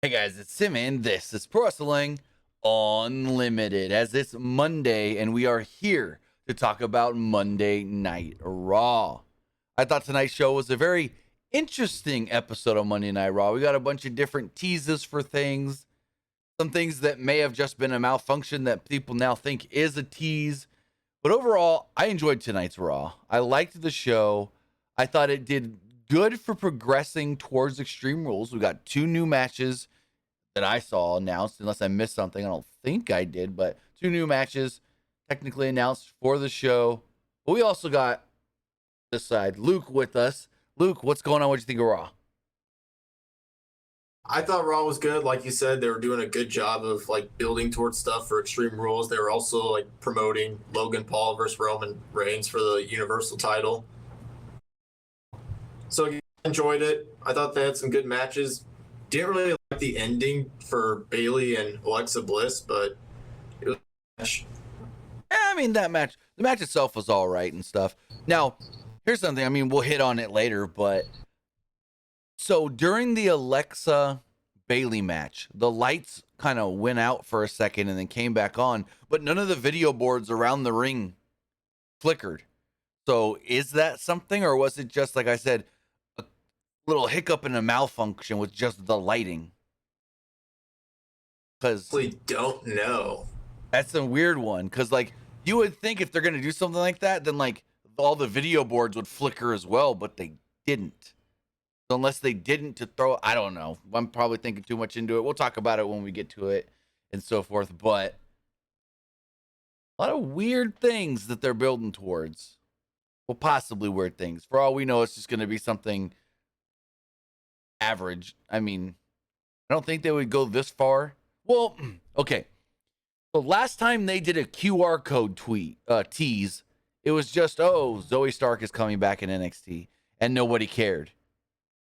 Hey guys, it's Sim and this is Pro Wrestling Unlimited as it's Monday and we are here to talk about Monday Night Raw. I thought tonight's show was a very interesting episode of Monday Night Raw. We got a bunch of different teases for things, some things that may have just been a malfunction that people now think is a tease. But overall, I enjoyed tonight's Raw. I liked the show. I thought it did good for progressing towards Extreme Rules. We got two new matches that I saw announced, unless I missed something. I don't think I did, but two new matches technically announced for the show. But we also got this side, Luke, with us. Luke, what's going on? What do you think of Raw? I thought Raw was good. Like you said, they were doing a good job of building towards stuff for Extreme Rules. They were also promoting Logan Paul versus Roman Reigns for the Universal title. So I enjoyed it. I thought they had some good matches. Didn't really like the ending for Bayley and Alexa Bliss, but it was a match. I mean, the match itself was all right and stuff. Now, here's something. I mean, we'll hit on it later, but so during the Alexa Bayley match, the lights kind of went out for a second and then came back on, but none of the video boards around the ring flickered. So is that something, or was it just, like I said, a little hiccup and a malfunction with just the lighting? Because We don't know. that's a weird one. Because you would think if they're gonna do something like that, then all the video boards would flicker as well, but they didn't. So unless they didn't to throw, I don't know. I'm probably thinking too much into it. We'll talk about it when we get to it and so forth. But a lot of weird things that they're building towards. Well, possibly weird things. For all we know, it's just going to be something average. I mean, I don't think they would go this far. Well, okay. The last time they did a QR code tease, it was just, oh, Zoe Stark is coming back in NXT, and nobody cared.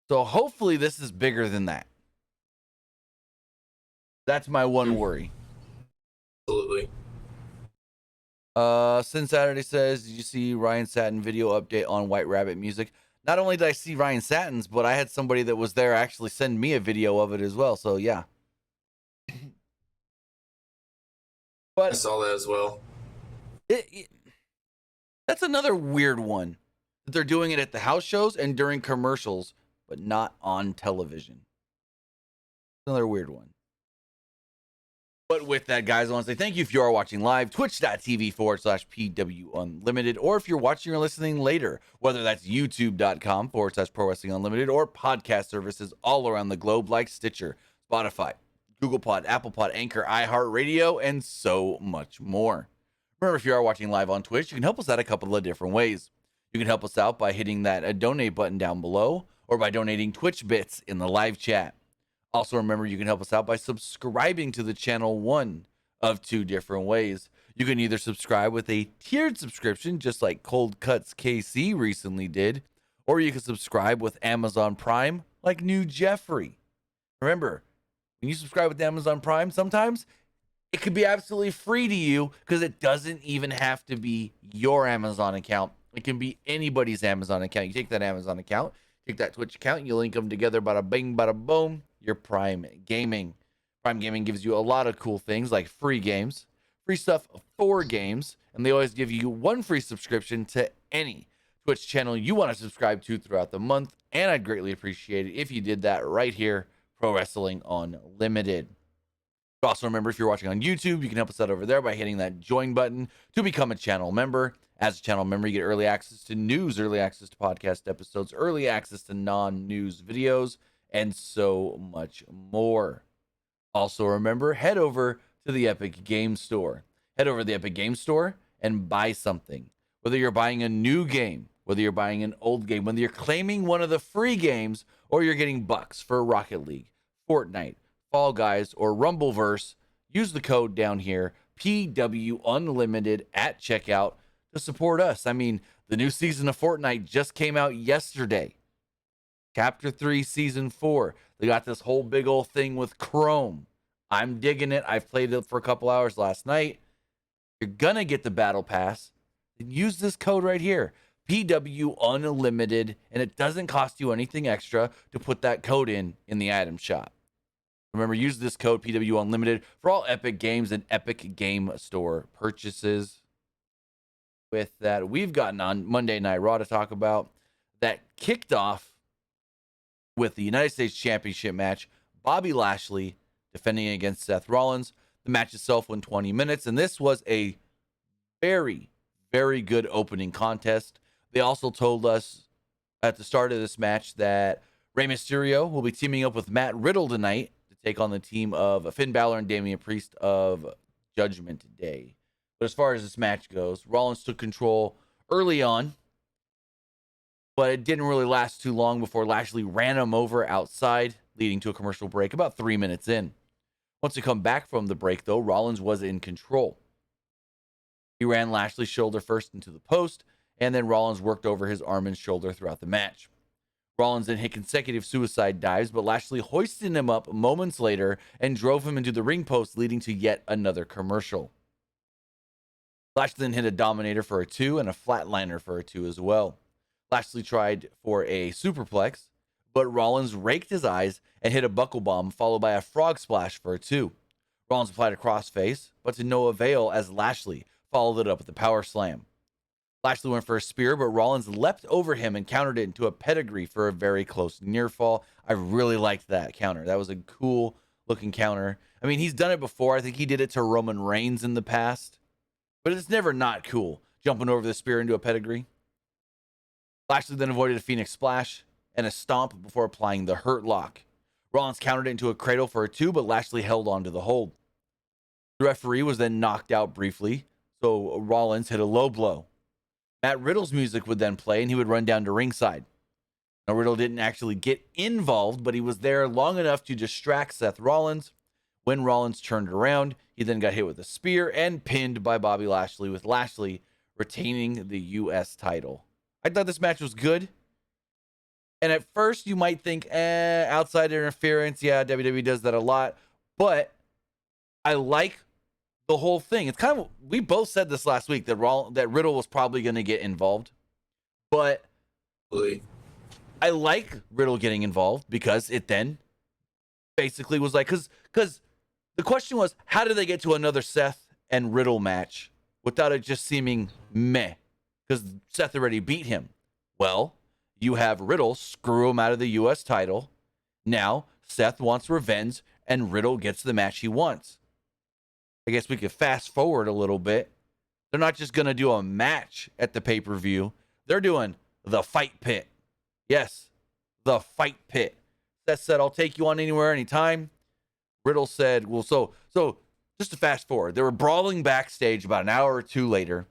So hopefully this is bigger than that. That's my one worry. Absolutely. Sin Saturday says, did you see Ryan Satin video update on White Rabbit music? Not only did I see Ryan Satin's, but I had somebody that was there actually send me a video of it as well. So yeah. But I saw that as well. That's another weird one. That they're doing it at the house shows and during commercials, but not on television. Another weird one. But with that, guys, I want to say thank you if you are watching live, twitch.tv/PW Unlimited, or if you're watching or listening later, whether that's youtube.com/Pro Wrestling Unlimited or podcast services all around the globe like Stitcher, Spotify, Google Pod, Apple Pod, Anchor, iHeartRadio, and so much more. Remember, if you are watching live on Twitch, you can help us out a couple of different ways. You can help us out by hitting that donate button down below or by donating Twitch bits in the live chat. Also, remember, you can help us out by subscribing to the channel one of two different ways. You can either subscribe with a tiered subscription, just like Cold Cuts KC recently did, or you can subscribe with Amazon Prime, like New Jeffrey. Remember, when you subscribe with Amazon Prime, sometimes it could be absolutely free to you because it doesn't even have to be your Amazon account. It can be anybody's Amazon account. You take that Amazon account, take that Twitch account, you link them together, bada bing, bada boom, your Prime Gaming. Prime Gaming gives you a lot of cool things like free games, free stuff for games, and they always give you one free subscription to any Twitch channel you want to subscribe to throughout the month, and I'd greatly appreciate it if you did that right here, Pro Wrestling Unlimited. Also, remember, if you're watching on YouTube, you can help us out over there by hitting that join button to become a channel member. As a channel member, you get early access to news, early access to podcast episodes, early access to non-news videos, and so much more. Also, remember, head over to the Epic Game Store. Head over to the Epic Game Store and buy something. Whether you're buying a new game, whether you're buying an old game, whether you're claiming one of the free games, or you're getting bucks for Rocket League, Fortnite, Fall Guys, or Rumbleverse, use the code down here, PW Unlimited at checkout to support us. I mean, the new season of Fortnite just came out yesterday. Chapter 3, Season 4. They got this whole big old thing with Chrome. I'm digging it. I've played it for a couple hours last night. You're going to get the Battle Pass. Then use this code right here, PW Unlimited, and it doesn't cost you anything extra to put that code in the item shop. Remember, use this code PWU Unlimited for all Epic Games and Epic Game Store purchases. With that, we've gotten on Monday Night Raw to talk about that kicked off with the United States Championship match. Bobby Lashley defending against Seth Rollins. The match itself went 20 minutes, and this was a very, very good opening contest. They also told us at the start of this match that Rey Mysterio will be teaming up with Matt Riddle tonight to take on the team of Finn Balor and Damian Priest of Judgment Day. But as far as this match goes, Rollins took control early on, but it didn't really last too long before Lashley ran him over outside, leading to a commercial break about 3 minutes in. Once we come back from the break, though, Rollins was in control. He ran Lashley's shoulder first into the post, and then Rollins worked over his arm and shoulder throughout the match. Rollins then hit consecutive suicide dives, but Lashley hoisted him up moments later and drove him into the ring post, leading to yet another commercial. Lashley then hit a Dominator for a 2 and a Flatliner for a 2 as well. Lashley tried for a superplex, but Rollins raked his eyes and hit a buckle bomb, followed by a frog splash for a 2. Rollins applied a crossface, but to no avail as Lashley followed it up with a power slam. Lashley went for a spear, but Rollins leapt over him and countered it into a pedigree for a very close near fall. I really liked that counter. That was a cool looking counter. I mean, he's done it before. I think he did it to Roman Reigns in the past, but it's never not cool jumping over the spear into a pedigree. Lashley then avoided a Phoenix Splash and a stomp before applying the Hurt Lock. Rollins countered it into a cradle for a 2, but Lashley held on to the hold. The referee was then knocked out briefly, so Rollins hit a low blow. Matt Riddle's music would then play, and he would run down to ringside. Now, Riddle didn't actually get involved, but he was there long enough to distract Seth Rollins. When Rollins turned around, he then got hit with a spear and pinned by Bobby Lashley, with Lashley retaining the U.S. title. I thought this match was good. And at first, you might think, outside interference. Yeah, WWE does that a lot. But I like the whole thing. It's kind of, we both said this last week that Riddle was probably going to get involved. But I like Riddle getting involved because it then basically was like, because the question was, how did they get to another Seth and Riddle match without it just seeming meh? Because Seth already beat him. Well, you have Riddle screw him out of the U.S. title. Now, Seth wants revenge, and Riddle gets the match he wants. I guess we could fast forward a little bit. They're not just going to do a match at the pay-per-view. They're doing the fight pit. Yes, the fight pit. Seth said, I'll take you on anywhere, anytime. Riddle said, well, so just to fast forward, they were brawling backstage about an hour or two later,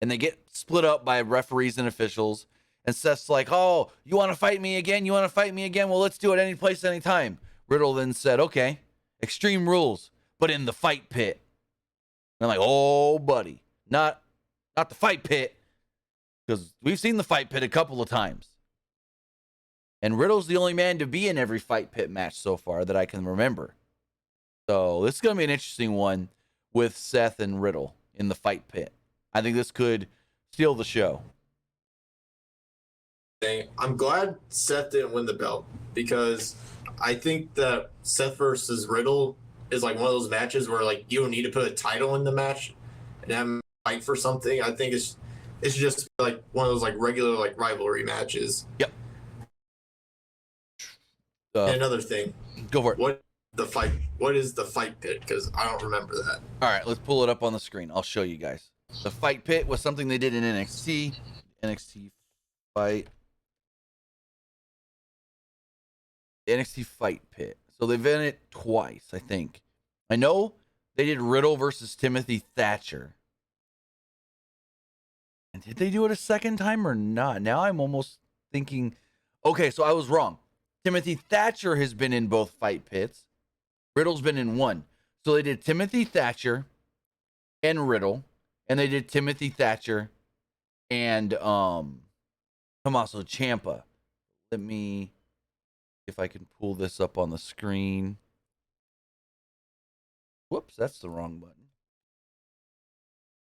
and they get split up by referees and officials. And Seth's like, oh, you want to fight me again? You want to fight me again? Well, let's do it any place, anytime. Riddle then said, okay, Extreme Rules, but in the fight pit. And I'm like, oh, buddy, not the fight pit, because we've seen the fight pit a couple of times. And Riddle's the only man to be in every fight pit match so far that I can remember. So this is going to be an interesting one with Seth and Riddle in the fight pit. I think this could steal the show. I'm glad Seth didn't win the belt, because I think that Seth versus Riddle is like one of those matches where like you don't need to put a title in the match and have him fight for something. I think it's just like one of those like regular like rivalry matches. Yep. And another thing, go for it. What is the fight pit? Because I don't remember that. All right, let's pull it up on the screen. I'll show you guys. The fight pit was something they did in NXT. NXT fight. NXT fight pit. So they've done it twice, I think. I know they did Riddle versus Timothy Thatcher. And did they do it a second time or not? Now I'm almost thinking, okay, so I was wrong. Timothy Thatcher has been in both fight pits. Riddle's been in one. So they did Timothy Thatcher and Riddle, and they did Timothy Thatcher and Tommaso Ciampa. Let me, if I can pull this up on the screen. Whoops, that's the wrong button.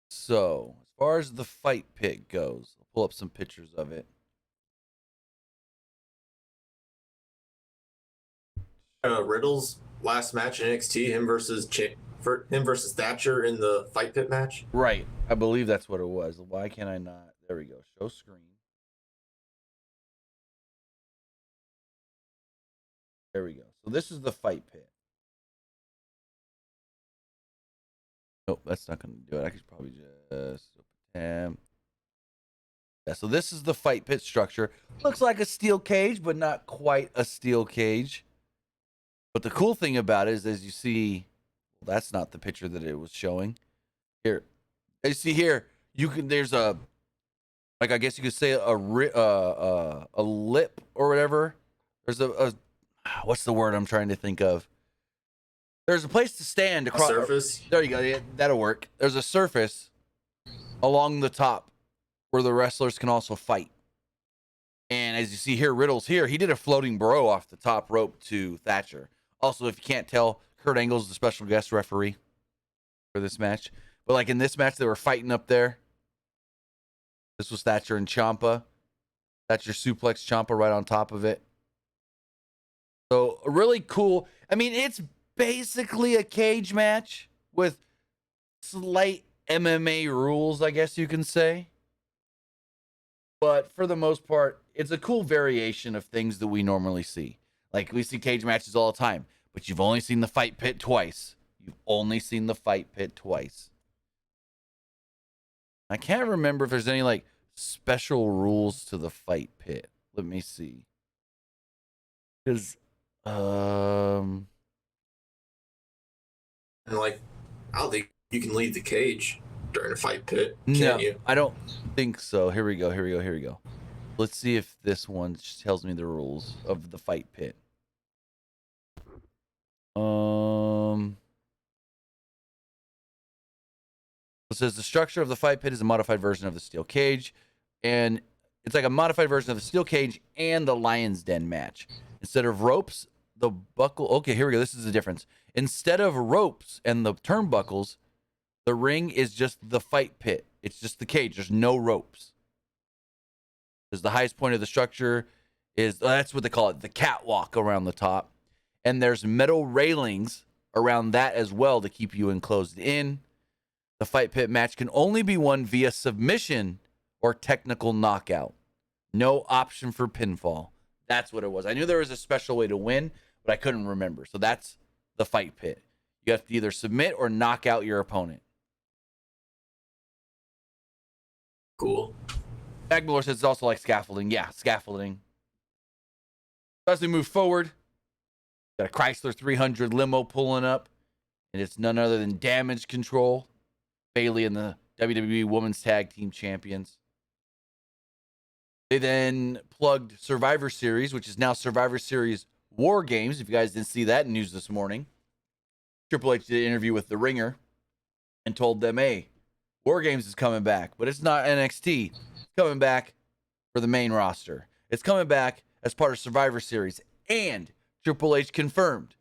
So, as far as the fight pit goes, I'll pull up some pictures of it. Riddle's last match in NXT, him versus Thatcher in the fight pit match? Right. I believe that's what it was. Why can't I not? There we go. Show screen. There we go. So this is the fight pit. Nope, that's not going to do it. I could probably just... Yeah, so this is the fight pit structure. Looks like a steel cage, but not quite a steel cage. But the cool thing about it is, as you see, well, that's not the picture that it was showing. Here, as you see here, you can. There's a, like I guess you could say a lip or whatever. There's a what's the word I'm trying to think of? There's a place to stand across. Surface. There you go. Yeah, that'll work. There's a surface along the top where the wrestlers can also fight. And as you see here, Riddle's here. He did a floating bro off the top rope to Thatcher. Also, if you can't tell, Kurt Angle's the special guest referee for this match. But like in this match, they were fighting up there. This was Thatcher and Ciampa. Thatcher suplex Ciampa right on top of it. So really cool. I mean, it's basically a cage match with slight MMA rules, I guess you can say. But for the most part, it's a cool variation of things that we normally see. Like, we see cage matches all the time, but you've only seen the fight pit twice. You've only seen the fight pit twice. I can't remember if there's any, like, special rules to the fight pit. Let me see. Because, And, like, I don't think you can leave the cage during a fight pit, can you? I don't think so. Here we go. Let's see if this one tells me the rules of the fight pit. It says the structure of the fight pit is a modified version of the steel cage, and it's like a modified version of the steel cage and the lion's den match. Instead of ropes, the buckle. Okay, here we go. This is the difference. Instead of ropes and the turnbuckles, the ring is just the fight pit. It's just the cage. There's no ropes. Because the highest point of the structure is, that's what they call it, the catwalk around the top. And there's metal railings around that as well to keep you enclosed in. The fight pit match can only be won via submission or technical knockout. No option for pinfall. That's what it was. I knew there was a special way to win, but I couldn't remember. So that's the fight pit. You have to either submit or knock out your opponent. Cool. Balor says it's also like scaffolding. Yeah, scaffolding. As we move forward, got a Chrysler 300 limo pulling up, and it's none other than Damage Control, Bayley and the WWE Women's Tag Team Champions. They then plugged Survivor Series, which is now Survivor Series War Games. If you guys didn't see that news this morning, Triple H did an interview with The Ringer and told them, hey, War Games is coming back, but it's not NXT. It's coming back for the main roster. It's coming back as part of Survivor Series. And Triple H confirmed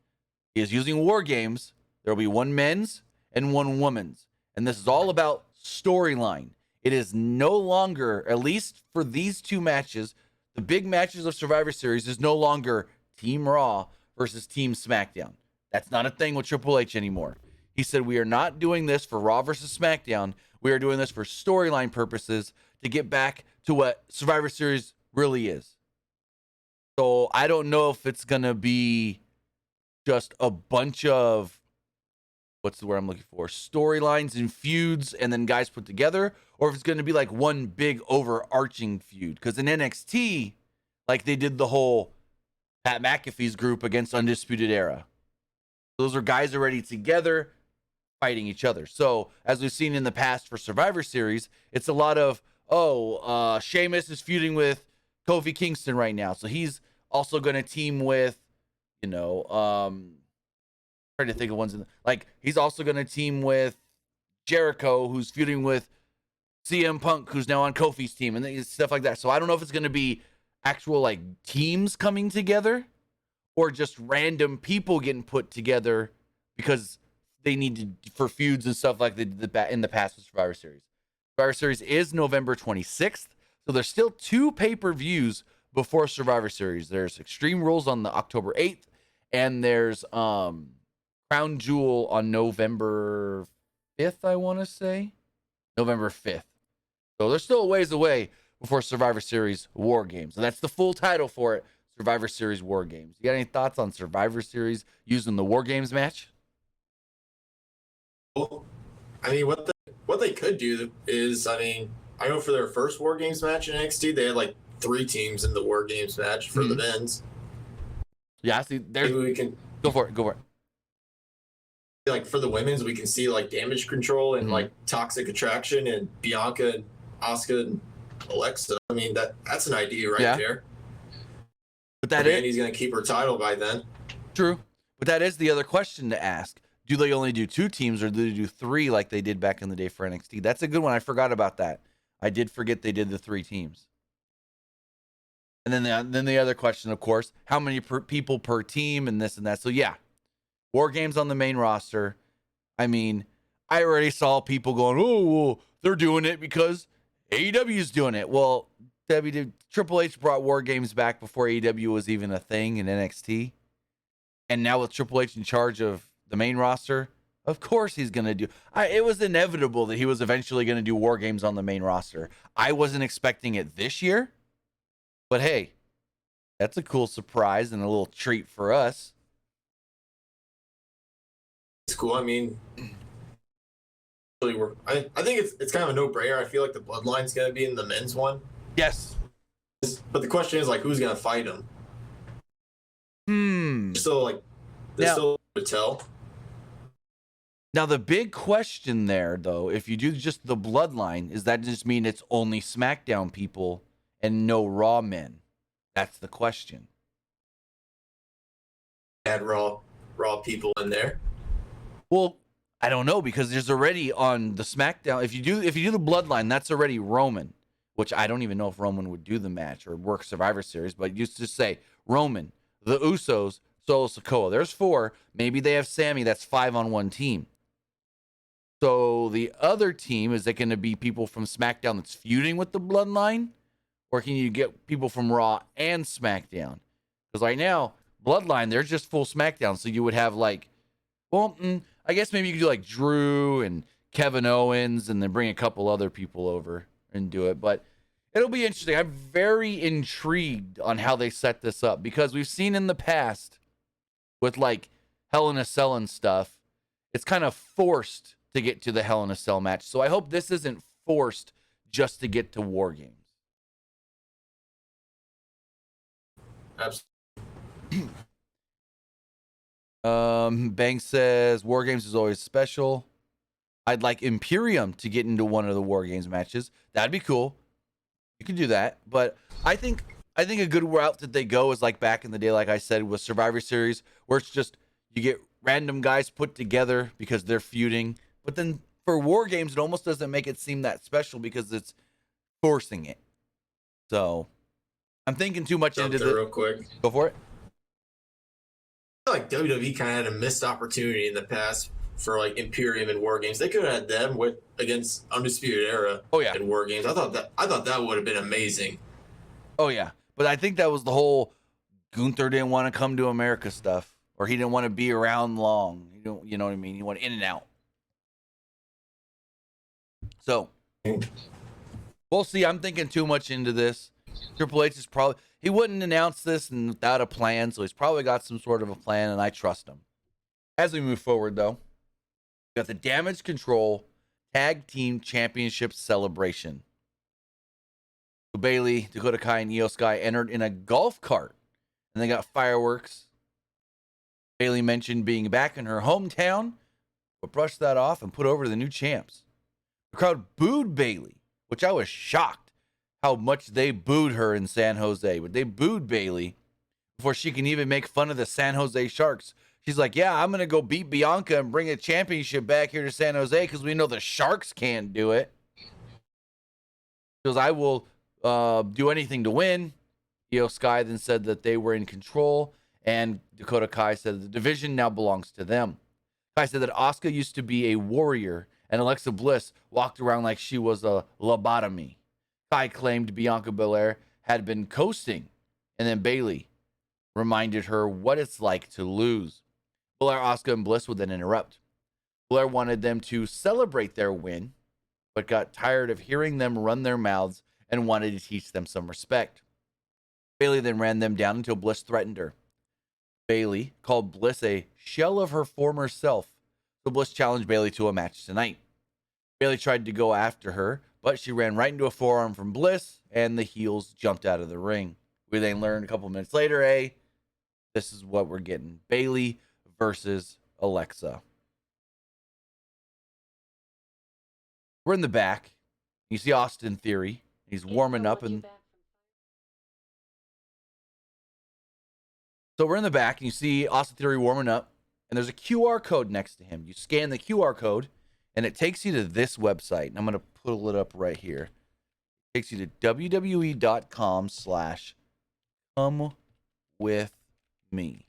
he is using War Games. There will be one men's and one women's. And this is all about storyline. It is no longer, at least for these two matches, the big matches of Survivor Series is no longer Team Raw versus Team SmackDown. That's not a thing with Triple H anymore. He said, we are not doing this for Raw versus SmackDown. We are doing this for storyline purposes to get back to what Survivor Series really is. So I don't know if it's going to be just a bunch of, what's the word I'm looking for? Storylines and feuds and then guys put together, or if it's going to be like one big overarching feud. Because in NXT, like they did the whole Pat McAfee's group against Undisputed Era. Those are guys already together fighting each other. So as we've seen in the past for Survivor Series, it's a lot of, Sheamus is feuding with Kofi Kingston right now. So he's also going to team with, trying to think of ones he's also going to team with Jericho, who's feuding with CM Punk, who's now on Kofi's team, and stuff like that. So I don't know if it's going to be actual like teams coming together or just random people getting put together because they need to for feuds and stuff like they did in the past with Survivor Series. Survivor Series is November 26th, so there's still 2 pay-per-views before Survivor Series. There's Extreme Rules on the October 8th, and there's Crown Jewel on November 5th, I want to say. November 5th. So they're still a ways away before Survivor Series War Games. And that's the full title for it, Survivor Series War Games. You got any thoughts on Survivor Series using the War Games match? Well, I mean, what they could do is, I mean, I know for their first War Games match in NXT, they had like 3 teams in the War Games match for the men's. Yeah, see, there's. Maybe we can Go for it. Like for the women's, we can see like Damage Control and like Toxic Attraction and Bianca and Asuka and Alexa. I mean, that's an idea right there. But that Randy's gonna keep her title by then. True. But that is the other question to ask. Do they only do 2 teams or do they do 3 like they did back in the day for NXT? That's a good one. I forgot about that. I did forget they did the 3 teams. And then the other question, of course, how many people per team and this and that. So yeah, War Games on the main roster. I mean, I already saw people going, oh, well, they're doing it because AEW's doing it. Well, Triple H brought War Games back before AEW was even a thing in NXT. And now with Triple H in charge of the main roster, of course he's going to do. It was inevitable that he was eventually going to do War Games on the main roster. I wasn't expecting it this year. But hey, that's a cool surprise and a little treat for us. It's cool. I mean, I think it's kind of a no-brainer. I feel like the Bloodline's going to be in the men's one. Yes. But the question is, like, who's going to fight him? So, like, there's still to tell. Now, the big question there, though, if you do just the Bloodline, is that just mean it's only SmackDown people and no Raw men? That's the question. Add Raw people in there. Well, I don't know, because there's already on the SmackDown. If you do the Bloodline, that's already Roman, which I don't even know if Roman would do the match or work Survivor Series. But you just say Roman, the Usos, Solo Sikoa. There's 4. Maybe they have Sammy. That's 5 on one team. So the other team, is it going to be people from SmackDown that's feuding with the Bloodline? Or can you get people from Raw and SmackDown? Because right now, Bloodline, they're just full SmackDown. So you would have like, well, I guess maybe you could do like Drew and Kevin Owens and then bring a couple other people over and do it. But it'll be interesting. I'm very intrigued on how they set this up, because we've seen in the past with like Hell in a Cell and stuff, it's kind of forced to get to the Hell in a Cell match. So I hope this isn't forced just to get to War Games. Absolutely. Bang says War Games is always special. I'd like Imperium to get into one of the War Games matches. That'd be cool. You can do that, but I think a good route that they go is like back in the day, like I said, with Survivor Series, where it's just you get random guys put together because they're feuding. But then for War Games, it almost doesn't make it seem that special because it's forcing it. So I'm thinking too much into this. Real quick. Go for it. I feel like WWE kind of had a missed opportunity in the past for like Imperium and War Games. They could have had them against Undisputed Era. In War Games. I thought that would have been amazing. Oh yeah, but I think that was the whole Gunther didn't want to come to America stuff, or he didn't want to be around long. You know what I mean? He went in and out. So we'll see. I'm thinking too much into this. Triple H is probably, he wouldn't announce this without a plan, so he's probably got some sort of a plan, and I trust him. As we move forward, though, we got the Damage Control Tag Team Championship celebration. So Bayley, Dakota Kai, and Io Sky entered in a golf cart, and they got fireworks. Bayley mentioned being back in her hometown, but brushed that off and put over the new champs. The crowd booed Bayley, which I was shocked how much they booed her in San Jose. But they booed Bayley before she can even make fun of the San Jose Sharks. She's like, yeah, I'm going to go beat Bianca and bring a championship back here to San Jose because we know the Sharks can't do it. She goes, I will do anything to win. Io Sky then said that they were in control, and Dakota Kai said the division now belongs to them. Kai said that Asuka used to be a warrior, and Alexa Bliss walked around like she was a lobotomy. Kai claimed Bianca Belair had been coasting, and then Bayley reminded her what it's like to lose. Balor, Asuka, and Bliss would then interrupt. Balor wanted them to celebrate their win, but got tired of hearing them run their mouths and wanted to teach them some respect. Bayley then ran them down until Bliss threatened her. Bayley called Bliss a shell of her former self, so Bliss challenged Bayley to a match tonight. Bayley tried to go after her, but she ran right into a forearm from Bliss, and the heels jumped out of the ring. We then learned a couple minutes later, this is what we're getting. Bayley versus Alexa. We're in the back. You see Austin Theory. He's warming up, and so we're in the back, and you see Austin Theory warming up, and there's a QR code next to him. You scan the QR code, and it takes you to this website. And I'm going to pull it up right here. It takes you to www.com/comewithme.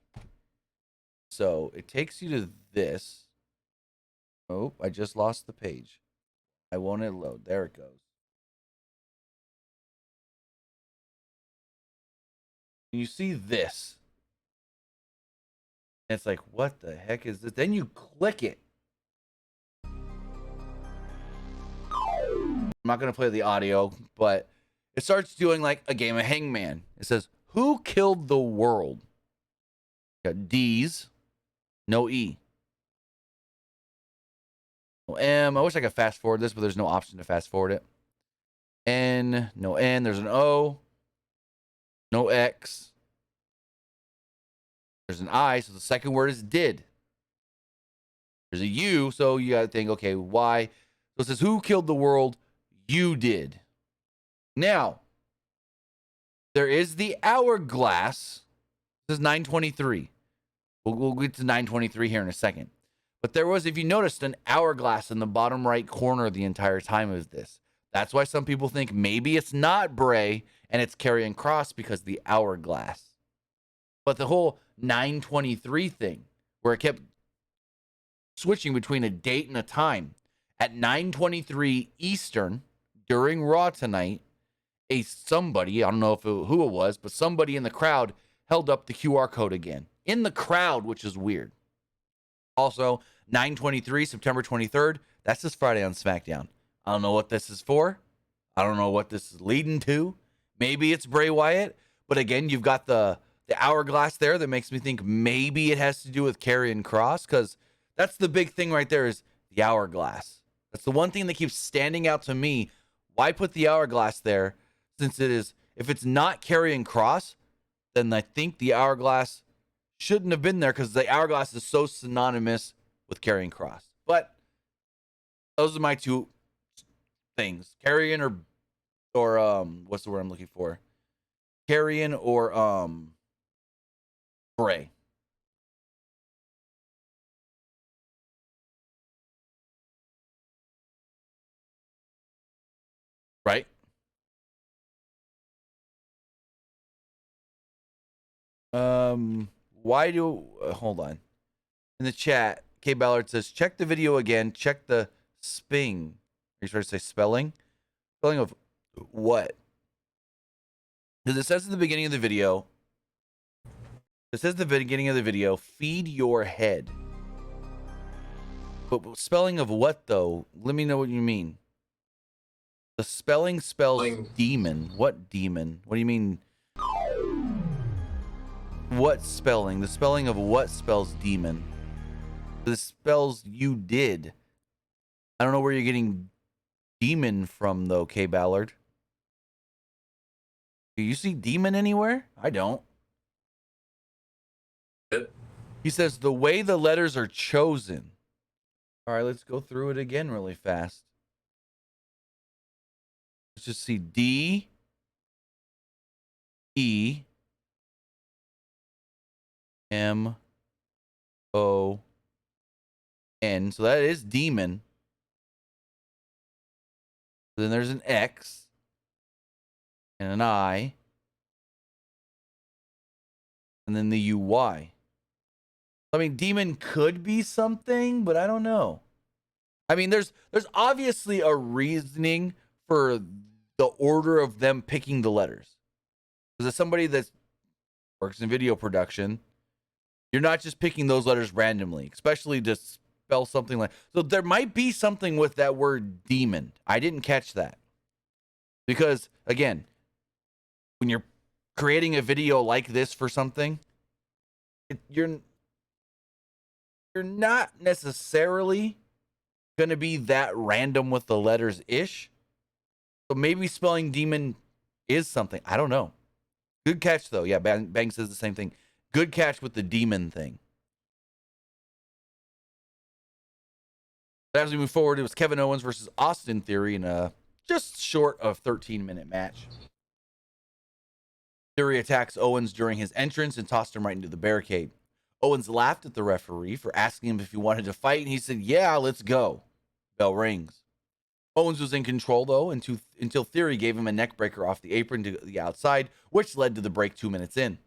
So it takes you to this. Oh, I just lost the page. I won't it load. There it goes. And you see this. And it's like, what the heck is this? Then you click it. I'm not going to play the audio, but it starts doing like a game of Hangman. It says, who killed the world? Got D's, no E. No M. I wish I could fast forward this, but there's no option to fast forward it. N, no N. There's an O, no X. There's an I, so the second word is did. There's a U, so you got to think, okay, why? So it says, who killed the world? You did. Now, there is the hourglass. This is 923. We'll get to 923 here in a second. But there was, if you noticed, an hourglass in the bottom right corner the entire time of this. That's why some people think maybe it's not Bray and it's Karrion Kross because of the hourglass. But the whole 923 thing, where it kept switching between a date and a time. At 9:23 Eastern, during Raw tonight, somebody, I don't know who it was, but somebody in the crowd held up the QR code again. In the crowd, which is weird. Also, 9:23, September 23rd, that's this Friday on SmackDown. I don't know what this is for. I don't know what this is leading to. Maybe it's Bray Wyatt. But again, you've got the hourglass there that makes me think maybe it has to do with Karrion Kross, because that's the big thing right there is the hourglass. That's the one thing that keeps standing out to me. Why put the hourglass there? Since it is, if it's not Karrion Kross, then I think the hourglass shouldn't have been there because the hourglass is so synonymous with Karrion Kross. But those are my two things. Karrion or what's the word I'm looking for? Karrion or Bray. Right? Why do hold on. In the chat, K Ballard says, check the video again, check the sping. Are you trying to say spelling? Spelling of what? Because it says at the beginning of the video, feed your head. But spelling of what though? Let me know what you mean. The spelling spells demon. What demon? What do you mean? What spelling? The spelling of what spells demon? The spells you did. I don't know where you're getting demon from though, K Ballard. Do you see demon anywhere? I don't. He says the way the letters are chosen. All right, let's go through it again really fast. Let's just see D, E, M, O, N. So that is demon. Then there's an X and an I. And then the UY. I mean, demon could be something, but I don't know. I mean, there's obviously a reasoning for the order of them picking the letters. Because it's somebody that's works in video production. You're not just picking those letters randomly, especially to spell something like. So there might be something with that word demon. I didn't catch that. Because, again, when you're creating a video like this for something, you're not necessarily going to be that random with the letters ish. So maybe spelling demon is something. I don't know. Good catch, though. Yeah, Bang says the same thing. Good catch with the demon thing. But as we move forward, it was Kevin Owens versus Austin Theory in a just short of 13-minute match. Theory attacks Owens during his entrance and tossed him right into the barricade. Owens laughed at the referee for asking him if he wanted to fight, and he said, "Yeah, let's go." Bell rings. Owens was in control, though, until Theory gave him a neckbreaker off the apron to the outside, which led to the break 2 minutes in.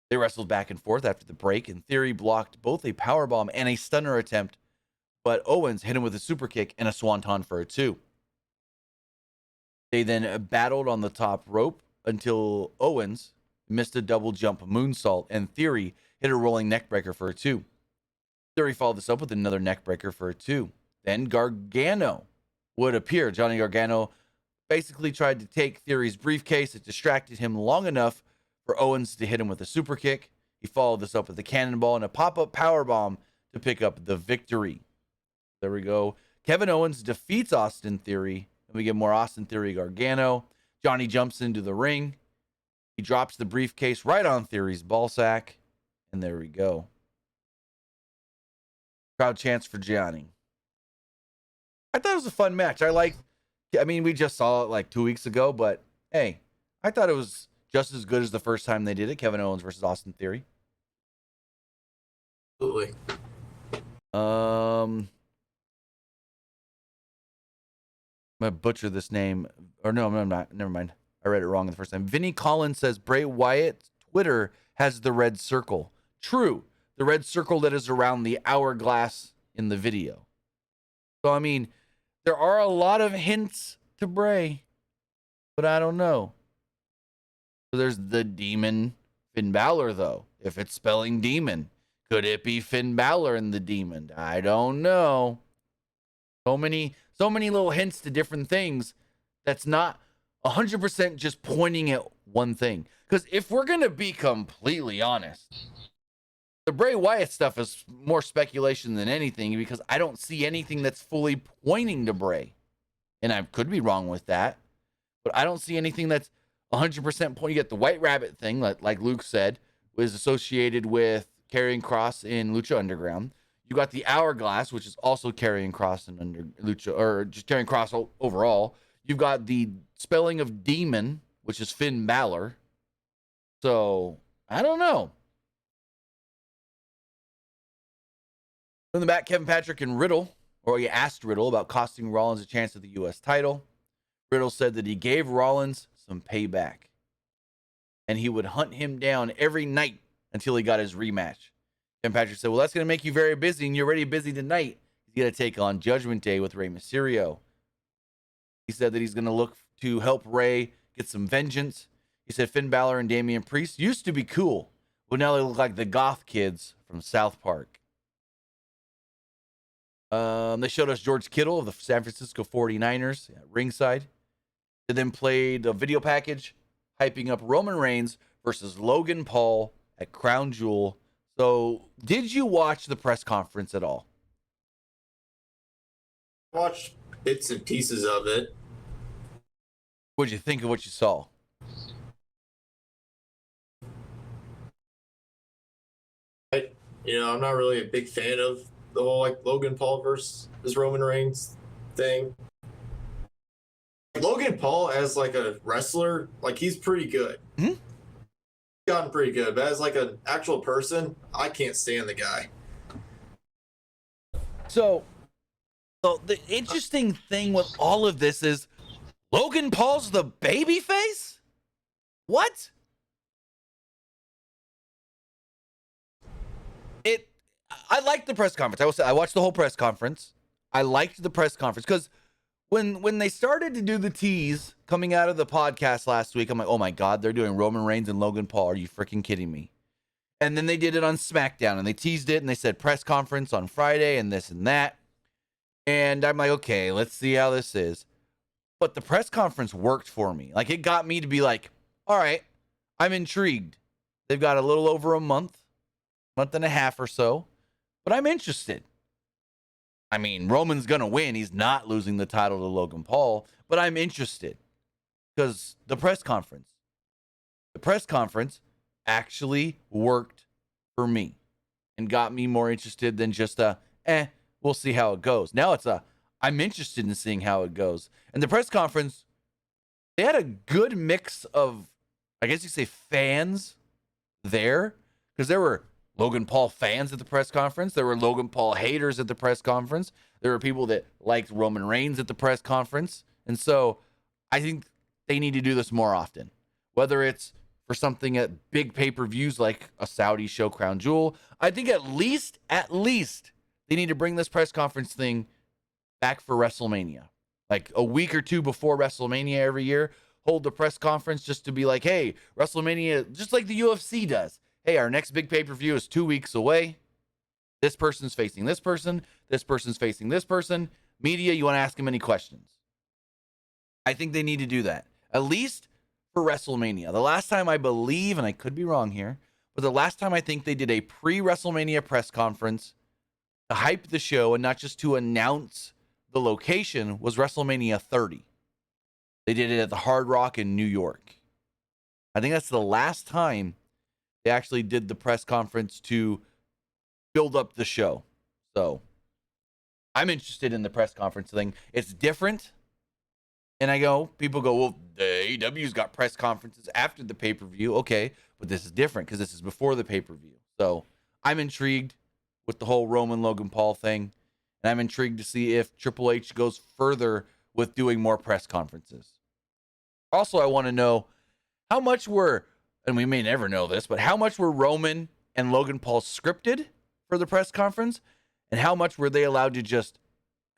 They wrestled back and forth after the break, and Theory blocked both a powerbomb and a stunner attempt, but Owens hit him with a super kick and a swanton for a 2. They then battled on the top rope until Owens missed a double jump moonsault, and Theory hit a rolling neckbreaker for a 2. Theory followed this up with another neckbreaker for a 2. Then Gargano would appear. Johnny Gargano basically tried to take Theory's briefcase. It distracted him long enough for Owens to hit him with a super kick. He followed this up with a cannonball and a pop-up powerbomb to pick up the victory. There we go. Kevin Owens defeats Austin Theory, and we get more Austin Theory Gargano. Johnny jumps into the ring. He drops the briefcase right on Theory's ballsack, and there we go. Crowd chants for Johnny. I thought it was a fun match. We just saw it like 2 weeks ago, but hey, I thought it was just as good as the first time they did it. Kevin Owens versus Austin Theory. Absolutely. I'm gonna butcher this name. Or no, I'm not. Never mind. I read it wrong the first time. Vinny Collins says Bray Wyatt's Twitter has the red circle. True. The red circle that is around the hourglass in the video. So, I mean, there are a lot of hints to Bray, but I don't know. So there's the demon Finn Balor, though. If it's spelling demon, could it be Finn Balor in the demon? I don't know. So many little hints to different things that's not 100% just pointing at one thing. Because if we're going to be completely honest, the Bray Wyatt stuff is more speculation than anything, because I don't see anything that's fully pointing to Bray. And I could be wrong with that, but I don't see anything that's 100% pointing. You get the White Rabbit thing, like Luke said, was associated with Karrion Kross in Lucha Underground. You got the Hourglass, which is also Karrion Kross in Lucha, or just Karrion Kross overall. You've got the spelling of demon, which is Finn Balor. So, I don't know. In the back, Kevin Patrick and Riddle, or he asked Riddle about costing Rollins a chance at the U.S. title. Riddle said that he gave Rollins some payback, and he would hunt him down every night until he got his rematch. Kevin Patrick said, "Well, that's going to make you very busy, and you're already busy tonight. He's going to take on Judgment Day with Rey Mysterio." He said that he's going to look to help Rey get some vengeance. He said Finn Balor and Damian Priest used to be cool, but now they look like the goth kids from South Park. They showed us George Kittle of the San Francisco 49ers at ringside. They then played a video package hyping up Roman Reigns versus Logan Paul at Crown Jewel. So, did you watch the press conference at all? Watched bits and pieces of it. What did you think of what you saw? I'm not really a big fan of the whole Logan Paul versus Roman Reigns thing. Logan Paul as a wrestler, he's pretty good. Mm-hmm. Gotten pretty good, but as an actual person, I can't stand the guy. So the interesting thing with all of this is Logan Paul's the babyface? What? I liked the press conference. I will say I watched the whole press conference. I liked the press conference because when they started to do the tease coming out of the podcast last week, I'm like, oh my God, they're doing Roman Reigns and Logan Paul. Are you freaking kidding me? And then they did it on SmackDown and they teased it and they said press conference on Friday and this and that. And I'm like, okay, let's see how this is. But the press conference worked for me. Like, it got me to be like, all right, I'm intrigued. They've got a little over a month and a half or so, but I'm interested. I mean, Roman's going to win. He's not losing the title to Logan Paul, but I'm interested because the press conference actually worked for me and got me more interested than just we'll see how it goes. Now it's I'm interested in seeing how it goes. And the press conference, they had a good mix of, I guess you could say, fans there, because there were Logan Paul fans at the press conference. There were Logan Paul haters at the press conference. There were people that liked Roman Reigns at the press conference. And so I think they need to do this more often, whether it's for something at big pay-per-views like a Saudi show, Crown Jewel. I think at least they need to bring this press conference thing back for WrestleMania. Like a week or two before WrestleMania every year, hold the press conference just to be like, hey, WrestleMania, just like the UFC does. Hey, our next big pay-per-view is 2 weeks away. This person's facing this person. This person's facing this person. Media, you want to ask them any questions? I think they need to do that, at least for WrestleMania. The last time I believe, and I could be wrong here, but the last time I think they did a pre-WrestleMania press conference to hype the show and not just to announce the location was WrestleMania 30. They did it at the Hard Rock in New York. I think that's the last time they actually did the press conference to build up the show. So I'm interested in the press conference thing. It's different. And people go, well, the AEW's got press conferences after the pay-per-view. Okay, but this is different because this is before the pay-per-view. So I'm intrigued with the whole Roman Logan Paul thing. And I'm intrigued to see if Triple H goes further with doing more press conferences. Also, I want to know how much and we may never know this, but how much were Roman and Logan Paul scripted for the press conference? And how much were they allowed to just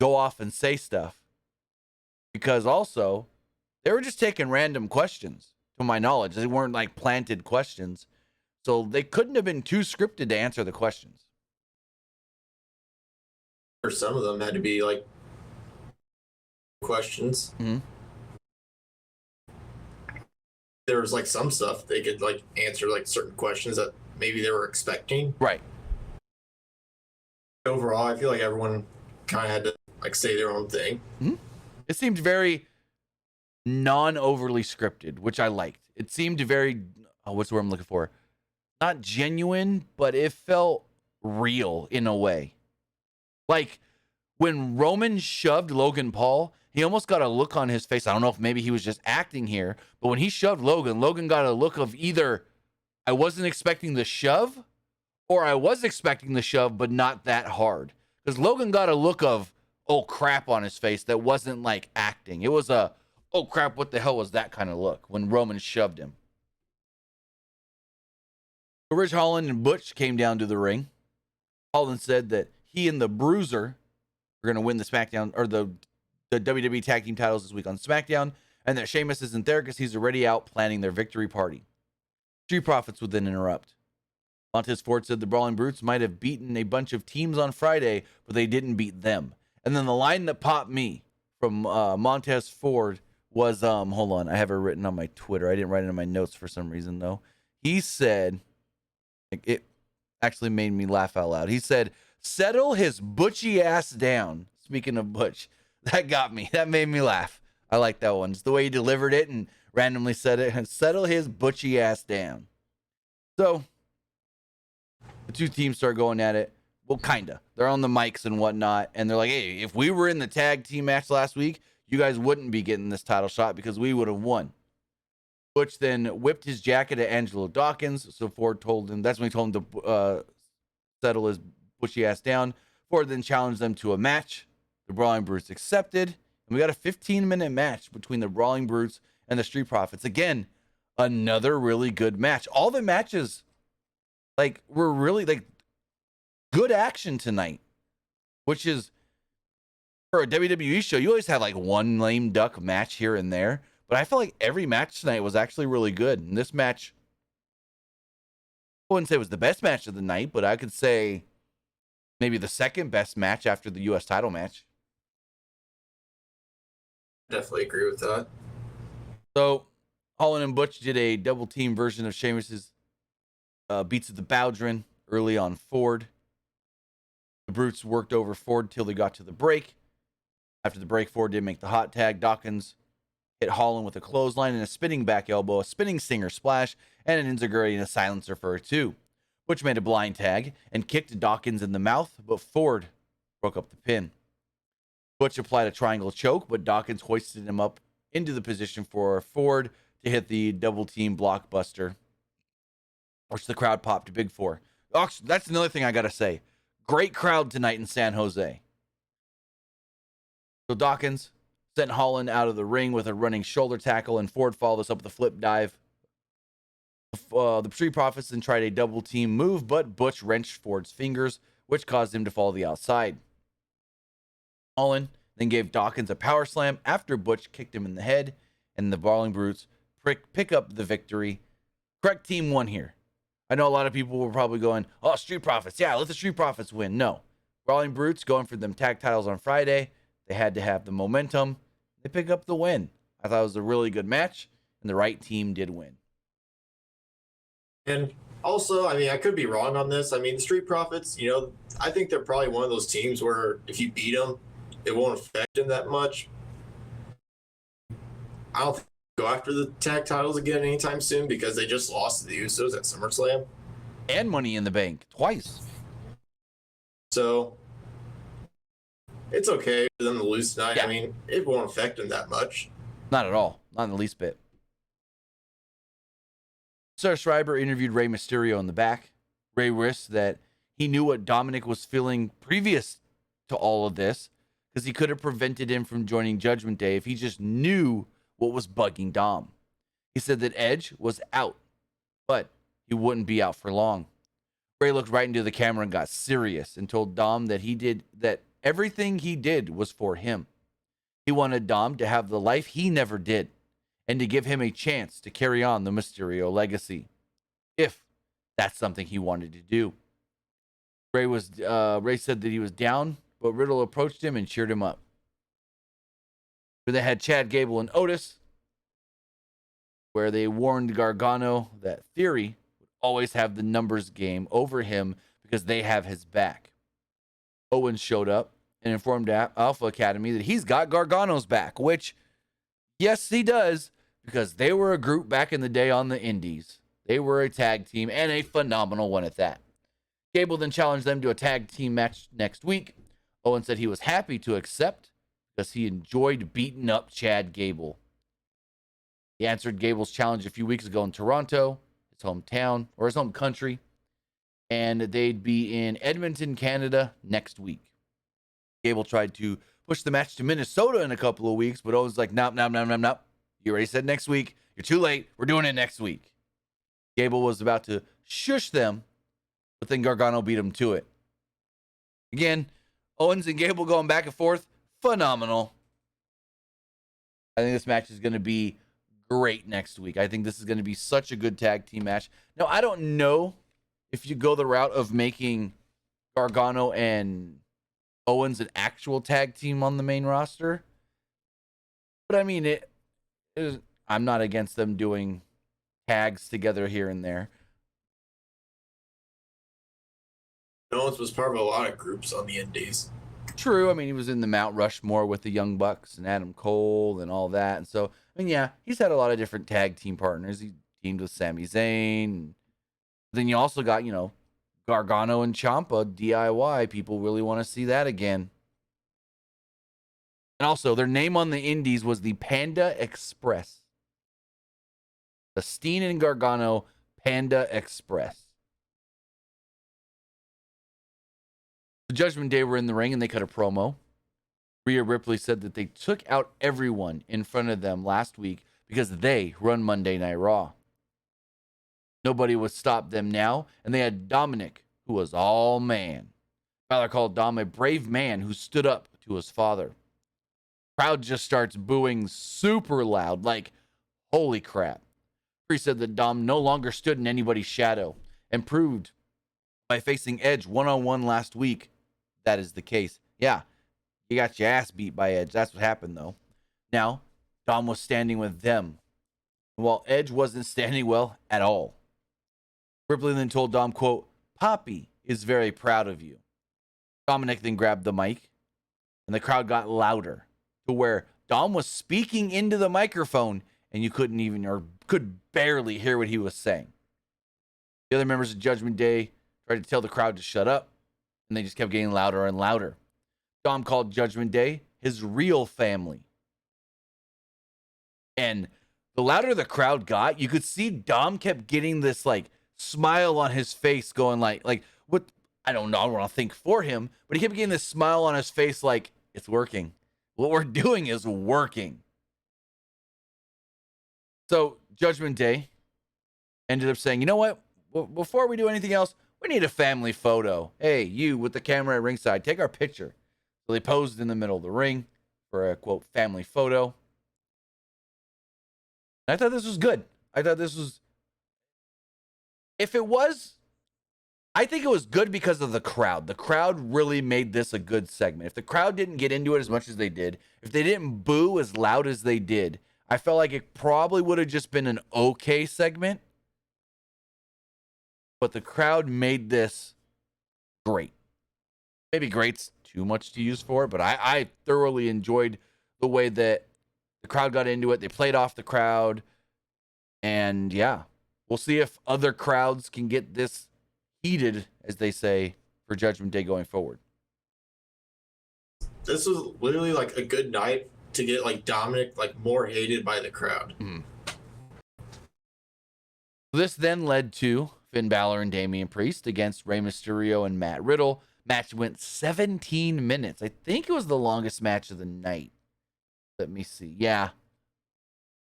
go off and say stuff? Because also, they were just taking random questions, to my knowledge. They weren't like planted questions. So they couldn't have been too scripted to answer the questions. Or some of them had to be like questions. Mm-hmm. There was like some stuff they could like answer like certain questions that maybe they were expecting. Right. Overall, I feel like everyone kind of had to like say their own thing. Mm-hmm. It seemed very non-overly scripted, which I liked. It seemed very, what's the word I'm looking for? Not genuine, but it felt real in a way. Like when Roman shoved Logan Paul, he almost got a look on his face. I don't know if maybe he was just acting here, but when he shoved Logan got a look of either I wasn't expecting the shove or I was expecting the shove, but not that hard. Because Logan got a look of, oh crap, on his face that wasn't like acting. It was a, oh crap, what the hell was that kind of look when Roman shoved him. Ridge Holland and Butch came down to the ring. Holland said that he and the Bruiser are going to win the SmackDown or the WWE Tag Team titles this week on SmackDown, and that Sheamus isn't there because he's already out planning their victory party. Street Profits would then interrupt. Montez Ford said the Brawling Brutes might have beaten a bunch of teams on Friday, but they didn't beat them. And then the line that popped me from Montez Ford was, hold on, I have it written on my Twitter. I didn't write it in my notes for some reason, though. He said, it actually made me laugh out loud. He said, settle his butchy ass down. Speaking of Butch, that got me. That made me laugh. I like that one. Just the way he delivered it and randomly said it. And settle his butchy ass down. So the two teams start going at it. Well, kinda. They're on the mics and whatnot. And they're like, hey, if we were in the tag team match last week, you guys wouldn't be getting this title shot because we would have won. Butch then whipped his jacket at Angelo Dawkins. So Ford told him, that's when he told him to settle his bushy ass down. Ford then challenged them to a match. The Brawling Brutes accepted. And we got a 15-minute match between the Brawling Brutes and the Street Profits. Again, another really good match. All the matches, like, were really, like, good action tonight. Which is, for a WWE show, you always have like one lame duck match here and there. But I felt like every match tonight was actually really good. And this match, I wouldn't say it was the best match of the night, but I could say maybe the second best match after the U.S. title match. Definitely agree with that. So Holland and Butch did a double team version of Sheamus's beats of the Bowdrin early on Ford. The Brutes worked over Ford till they got to the break. After the break, Ford did make the hot tag. Dawkins hit Holland with a clothesline and a spinning back elbow, a spinning stinger splash, and an enziguri and a silencer for a 2. Butch made a blind tag and kicked Dawkins in the mouth, but Ford broke up the pin. Butch applied a triangle choke, but Dawkins hoisted him up into the position for Ford to hit the double team blockbuster, which the crowd popped big for. Oh, that's another thing I got to say. Great crowd tonight in San Jose. So Dawkins sent Holland out of the ring with a running shoulder tackle, and Ford followed this up with a flip dive. The Street Profits then tried a double team move, but Butch wrenched Ford's fingers, which caused him to fall to the outside. Holland then gave Dawkins a power slam after Butch kicked him in the head, and the Brawling Brutes pick up the victory. Correct team won here. I know a lot of people were probably going, oh, Street Profits. Yeah, let the Street Profits win. No. Brawling Brutes going for them tag titles on Friday. They had to have the momentum. They pick up the win. I thought it was a really good match, and the right team did win. And also, I mean, I could be wrong on this. I mean, the Street Profits, you know, I think they're probably one of those teams where if you beat them, it won't affect them that much. I don't think they'll go after the tag titles again anytime soon because they just lost to the Usos at SummerSlam. And Money in the Bank twice. So it's okay for them to lose tonight. Yeah. I mean, it won't affect them that much. Not at all. Not in the least bit. Sarah Schreiber interviewed Rey Mysterio in the back. Rey risked that he knew what Dominic was feeling previous to all of this because he could have prevented him from joining Judgment Day if he just knew what was bugging Dom. He said that Edge was out, but he wouldn't be out for long. Rey looked right into the camera and got serious and told Dom that everything he did was for him. He wanted Dom to have the life he never did and to give him a chance to carry on the Mysterio legacy, if that's something he wanted to do. Rey said that he was down, but Riddle approached him and cheered him up. But they had Chad Gable and Otis, where they warned Gargano that Theory would always have the numbers game over him because they have his back. Owens showed up and informed Alpha Academy that he's got Gargano's back, which, yes, he does, because they were a group back in the day on the Indies. They were a tag team, and a phenomenal one at that. Gable then challenged them to a tag team match next week. Owens said he was happy to accept because he enjoyed beating up Chad Gable. He answered Gable's challenge a few weeks ago in Toronto, his hometown, or his home country, and they'd be in Edmonton, Canada next week. Gable tried to push the match to Minnesota in a couple of weeks, but Owens was like, nope. You already said next week. You're too late. We're doing it next week. Gable was about to shush them, but then Gargano beat him to it. Again, Owens and Gable going back and forth. Phenomenal. I think this match is going to be great next week. I think this is going to be such a good tag team match. Now, I don't know if you go the route of making Gargano and Owens an actual tag team on the main roster. But I mean, I'm not against them doing tags together here and there. Owens was part of a lot of groups on the Indies. True. I mean, he was in the Mount Rushmore with the Young Bucks and Adam Cole and all that. And so, I mean, yeah, he's had a lot of different tag team partners. He teamed with Sami Zayn. Then you also got, Gargano and Ciampa, DIY. People really want to see that again. And also, their name on the Indies was the Panda Express. The Steen and Gargano Panda Express. The Judgment Day were in the ring and they cut a promo. Rhea Ripley said that they took out everyone in front of them last week because they run Monday Night Raw. Nobody would stop them now, and they had Dominic, who was all man. Balor called Dom a brave man who stood up to his father. Crowd just starts booing super loud, like, holy crap. Priest said that Dom no longer stood in anybody's shadow and proved by facing Edge one-on-one last week that is the case. Yeah, you got your ass beat by Edge. That's what happened, though. Now, Dom was standing with them, while Edge wasn't standing well at all. Ripley then told Dom, quote, Poppy is very proud of you. Dominic then grabbed the mic, and the crowd got louder to where Dom was speaking into the microphone, and you couldn't even, or could barely hear what he was saying. The other members of Judgment Day tried to tell the crowd to shut up, and they just kept getting louder and louder. Dom called Judgment Day his real family. And the louder the crowd got, you could see Dom kept getting this like smile on his face, going like what, I don't know, I don't want to think for him, but he kept getting this smile on his face like, it's working. What we're doing is working. So Judgment Day ended up saying, you know what? Before we do anything else, we need a family photo. Hey, you with the camera at ringside, take our picture. So they posed in the middle of the ring for a, quote, family photo. And I thought this was good. I thought this was, if it was, I think it was good because of the crowd. The crowd really made this a good segment. If the crowd didn't get into it as much as they did, if they didn't boo as loud as they did, I felt like it probably would have just been an okay segment. But the crowd made this great. Maybe great's too much to use for it, but I thoroughly enjoyed the way that the crowd got into it. They played off the crowd. And yeah, we'll see if other crowds can get this heated, as they say, for Judgment Day going forward. This was literally like a good night to get like Dominic like more hated by the crowd. This then led to Finn Balor and Damian Priest against Rey Mysterio and Matt Riddle. Match went 17 minutes. I think it was the longest match of the night. Let me see. Yeah.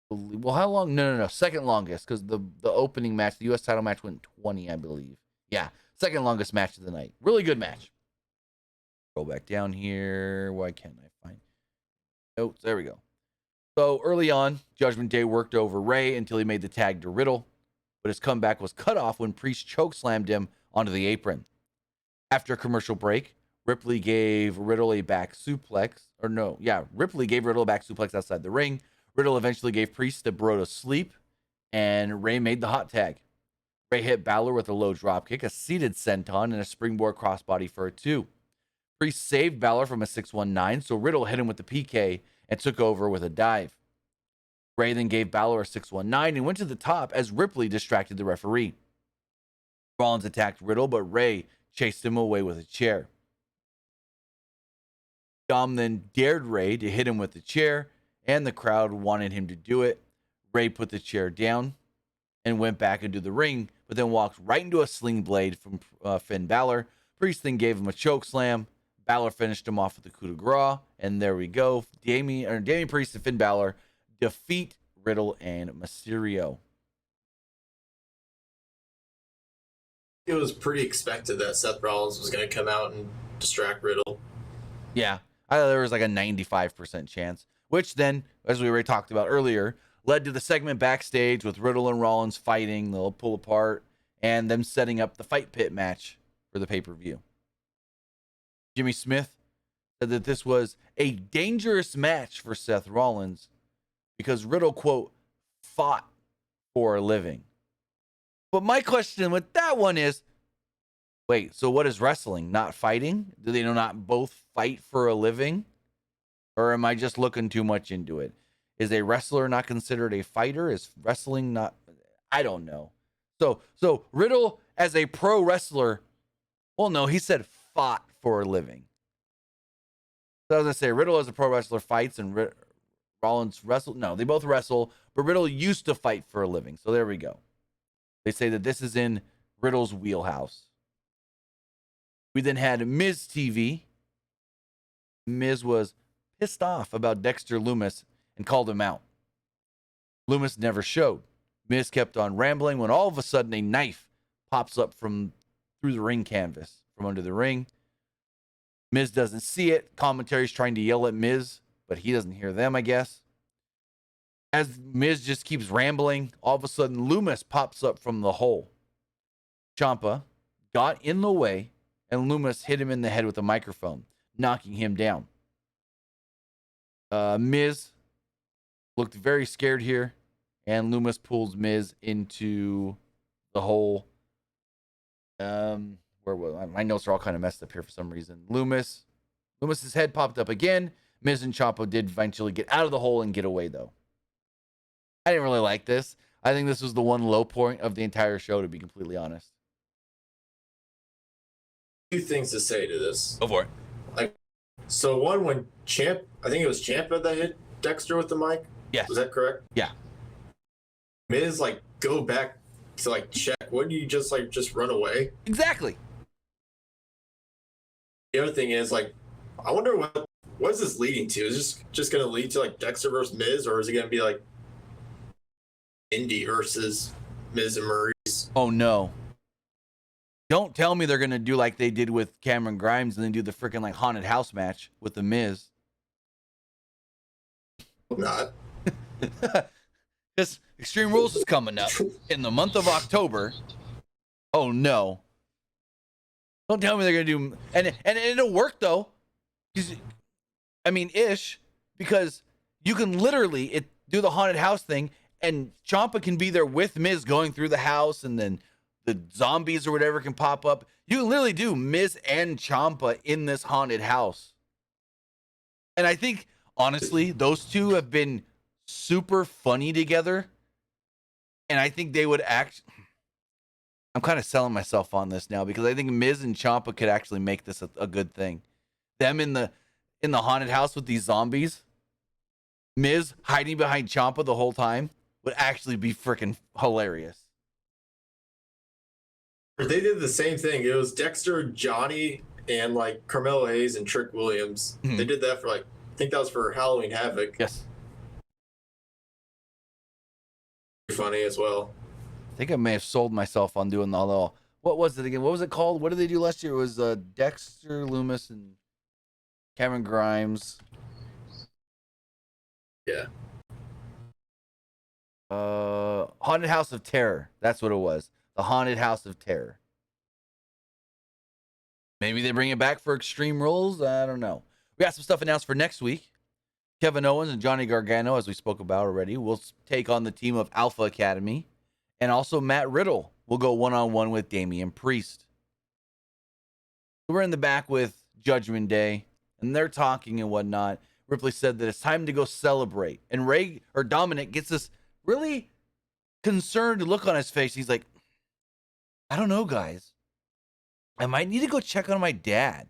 Well, how long? No. Second longest, because the opening match, the U.S. title match, went 20, I believe. Yeah. Second longest match of the night. Really good match. Go back down here. Why can't I find? Oh, there we go. So early on, Judgment Day worked over Rey until he made the tag to Riddle, but his comeback was cut off when Priest chokeslammed him onto the apron. After a commercial break, Ripley gave Riddle a back suplex. Ripley gave Riddle a back suplex outside the ring. Riddle eventually gave Priest a bro to sleep, and Rey made the hot tag. Rey hit Balor with a low dropkick, a seated senton, and a springboard crossbody for a 2. Priest saved Balor from a 619, so Riddle hit him with the PK and took over with a dive. Rey then gave Balor a 619 and went to the top as Ripley distracted the referee. Rollins attacked Riddle, but Rey chased him away with a chair. Dom then dared Rey to hit him with the chair, and the crowd wanted him to do it. Rey put the chair down and went back into the ring, but then walked right into a sling blade from Finn Balor. Priest then gave him a choke slam. Balor finished him off with a coup de grace, and there we go. Damian Priest and Finn Balor defeat Riddle and Mysterio. It was pretty expected that Seth Rollins was going to come out and distract Riddle. Yeah, I thought there was like a 95% chance, which then, as we already talked about earlier, led to the segment backstage with Riddle and Rollins fighting. They'll pull apart, and them setting up the fight pit match for the pay-per-view. Jimmy Smith said that this was a dangerous match for Seth Rollins because Riddle, quote, fought for a living. But my question with that one is, wait, so what is wrestling? Not fighting? Do they not both fight for a living? Or am I just looking too much into it? Is a wrestler not considered a fighter? Is wrestling not? I don't know. So Riddle as a pro wrestler, well, no, he said fought for a living. So I was going to say, Riddle as a pro wrestler fights and Rollins wrestled. No, they both wrestle, but Riddle used to fight for a living. So there we go. They say that this is in Riddle's wheelhouse. We then had Miz TV. Miz was pissed off about Dexter Lumis and called him out. Lumis never showed. Miz kept on rambling when all of a sudden a knife pops up from through the ring canvas from under the ring. Miz doesn't see it. Commentary's trying to yell at Miz but he doesn't hear them, I guess. As Miz just keeps rambling, all of a sudden Loomis pops up from the hole. Ciampa got in the way, and Loomis hit him in the head with a microphone, knocking him down. Miz looked very scared here, and Loomis pulls Miz into the hole. Where was my notes are all kind of messed up here for some reason. Loomis's head popped up again. Miz and Ciampa did eventually get out of the hole and get away, though. I didn't really like this. I think this was the one low point of the entire show, to be completely honest. Two things to say to this. Go for it. So one, when I think it was Ciampa that hit Dexter with the mic. Yes. Was that correct? Yeah. Miz, go back to check. Wouldn't you just run away? Exactly. The other thing is I wonder what is this leading to? Is this just going to lead to Dexter versus Miz, or is it going to be Indy versus Miz and Maurice? Oh no. Don't tell me they're going to do like they did with Cameron Grimes and then do the freaking haunted house match with the Miz. Not. This Extreme Rules is coming up in the month of October. Oh no. Don't tell me they're going to do, and it'll work though. Because you can literally do the haunted house thing, and Ciampa can be there with Miz going through the house, and then the zombies or whatever can pop up. You can literally do Miz and Ciampa in this haunted house. And I think, honestly, those two have been super funny together. And I think they would I'm kind of selling myself on this now, because I think Miz and Ciampa could actually make this a good thing. Them in the haunted house with these zombies, Miz hiding behind Ciampa the whole time, would actually be freaking hilarious. They did the same thing. It was Dexter, Johnny, and Carmelo Hayes and Trick Williams. Mm-hmm. They did that for I think that was for Halloween Havoc. Yes. Funny as well. I think I may have sold myself on doing the little. What was it again? What was it called? What did they do last year? It was Dexter, Loomis, and Cameron Grimes. Yeah. Haunted House of Terror. That's what it was. The Haunted House of Terror. Maybe they bring it back for Extreme Rules. I don't know. We got some stuff announced for next week. Kevin Owens and Johnny Gargano, as we spoke about already, will take on the team of Alpha Academy. And also Matt Riddle will go one-on-one with Damian Priest. We're in the back with Judgment Day, and they're talking and whatnot. Ripley said that it's time to go celebrate. And Dominic gets this really concerned look on his face. He's like, I don't know, guys. I might need to go check on my dad.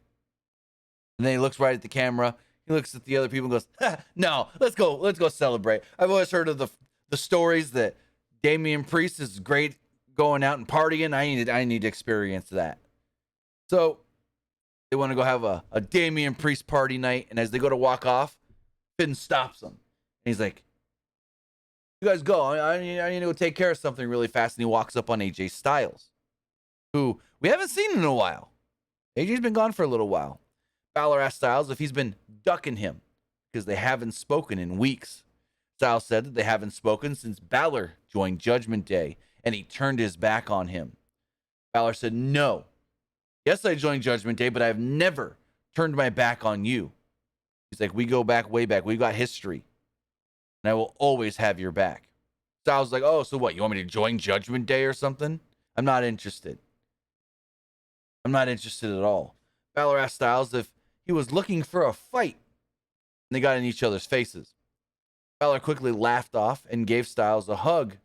And then he looks right at the camera. He looks at the other people and goes, no, let's go celebrate. I've always heard of the stories that Damian Priest is great going out and partying. I need to experience that. So they want to go have a Damian Priest party night. And as they go to walk off, Finn stops them. And he's like, you guys go. I need to go take care of something really fast. And he walks up on AJ Styles, who we haven't seen in a while. AJ's been gone for a little while. Balor asked Styles if he's been ducking him because they haven't spoken in weeks. Styles said that they haven't spoken since Balor joined Judgment Day, and he turned his back on him. Balor said, no. Yes, I joined Judgment Day, but I've never turned my back on you. He's like, we go back, way back. We've got history, and I will always have your back. Styles was like, oh, so what? You want me to join Judgment Day or something? I'm not interested. I'm not interested at all. Balor asked Styles if he was looking for a fight, and they got in each other's faces. Balor quickly laughed off and gave Styles a hug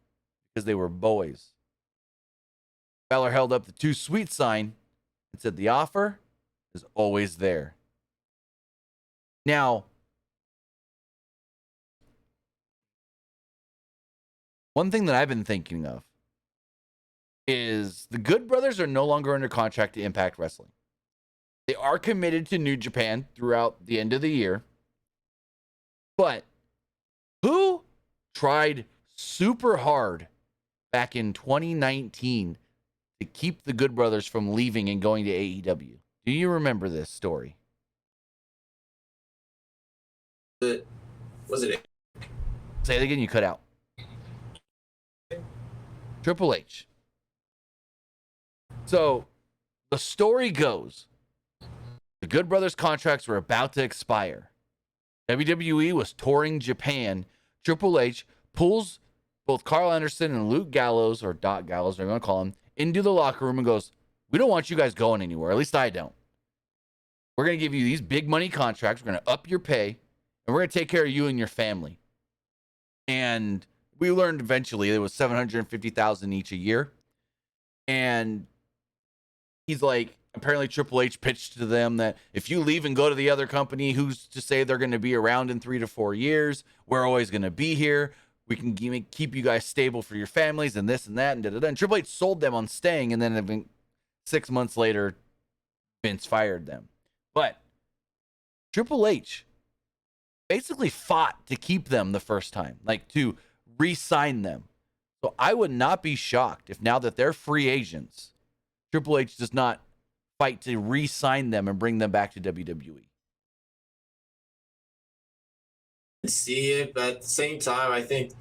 because they were boys. Balor held up the too sweet sign and said the offer is always there. Now, one thing that I've been thinking of is the Good Brothers are no longer under contract to Impact Wrestling. They are committed to New Japan throughout the end of the year. But who tried super hard back in 2019 to keep the Good Brothers from leaving and going to AEW? Do you remember this story? Was it? Say it again, you cut out. Triple H. So the story goes, the Good Brothers contracts were about to expire. WWE was touring Japan. Triple H pulls both Carl Anderson and Luke Gallows, or Doc Gallows, they're going to call him, into the locker room and goes, we don't want you guys going anywhere. At least I don't. We're going to give you these big money contracts. We're going to up your pay, and we're going to take care of you and your family. And we learned eventually it was $750,000 each a year. And he's like, apparently Triple H pitched to them that if you leave and go to the other company, who's to say they're going to be around in 3 to 4 years? We're always going to be here. We can keep you guys stable for your families and this and that and da-da-da. And Triple H sold them on staying, and then 6 months later, Vince fired them. But Triple H basically fought to keep them the first time, like to re-sign them. So I would not be shocked if now that they're free agents, Triple H does not fight to re-sign them and bring them back to WWE. See it, but at the same time, I think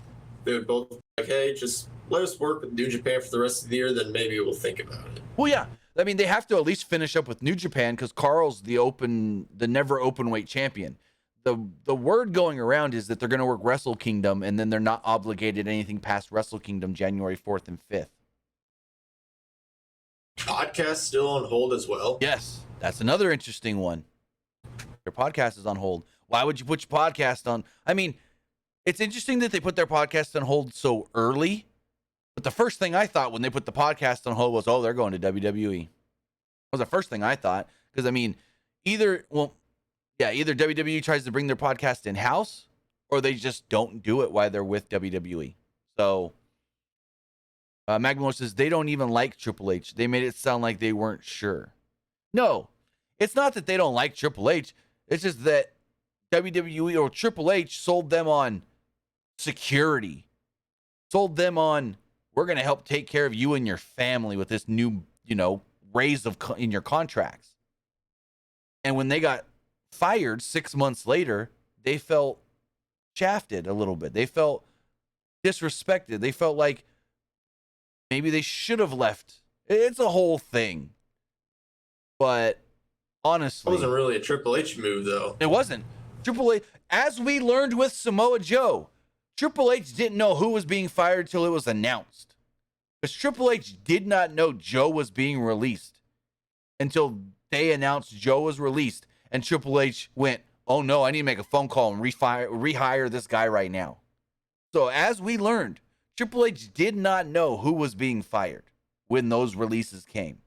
they would both be like, hey, just let us work with New Japan for the rest of the year, then maybe we'll think about it. Well, yeah. I mean, they have to at least finish up with New Japan because Carl's the never open weight champion. The word going around is that they're going to work Wrestle Kingdom, and then they're not obligated anything past Wrestle Kingdom January 4th and 5th. Podcast still on hold as well? Yes, that's another interesting one. Their podcast is on hold. Why would you put your podcast on? I mean, it's interesting that they put their podcast on hold so early, but the first thing I thought when they put the podcast on hold was, oh, they're going to WWE. That was the first thing I thought. Because, I mean, either WWE tries to bring their podcast in-house, or they just don't do it while they're with WWE. So, Magmore says they don't even like Triple H. They made it sound like they weren't sure. No, it's not that they don't like Triple H. It's just that WWE or Triple H sold them on security. Sold them on, we're going to help take care of you and your family with this new, raise in your contracts. And when they got fired 6 months later, they felt shafted a little bit. They felt disrespected. They felt like maybe they should have left. It's a whole thing. But honestly, it wasn't really a Triple H move, though. It wasn't. Triple H, as we learned with Samoa Joe, Triple H didn't know who was being fired till it was announced. Because Triple H did not know Joe was being released until they announced Joe was released. And Triple H went, oh no, I need to make a phone call and rehire this guy right now. So as we learned, Triple H did not know who was being fired when those releases came.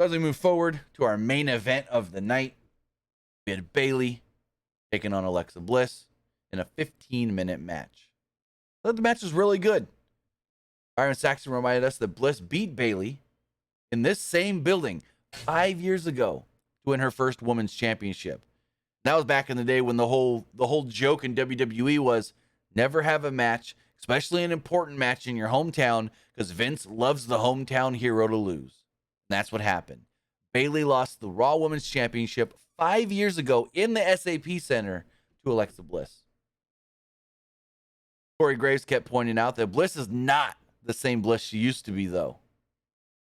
As we move forward to our main event of the night, we had Bayley taking on Alexa Bliss in a 15-minute match. I thought the match was really good. Byron Saxton reminded us that Bliss beat Bayley in this same building 5 years ago to win her first women's championship. That was back in the day when the whole joke in WWE was never have a match, especially an important match in your hometown, because Vince loves the hometown hero to lose. And that's what happened. Bayley lost the Raw Women's Championship 5 years ago in the SAP Center to Alexa Bliss. Corey Graves kept pointing out that Bliss is not the same Bliss she used to be, though.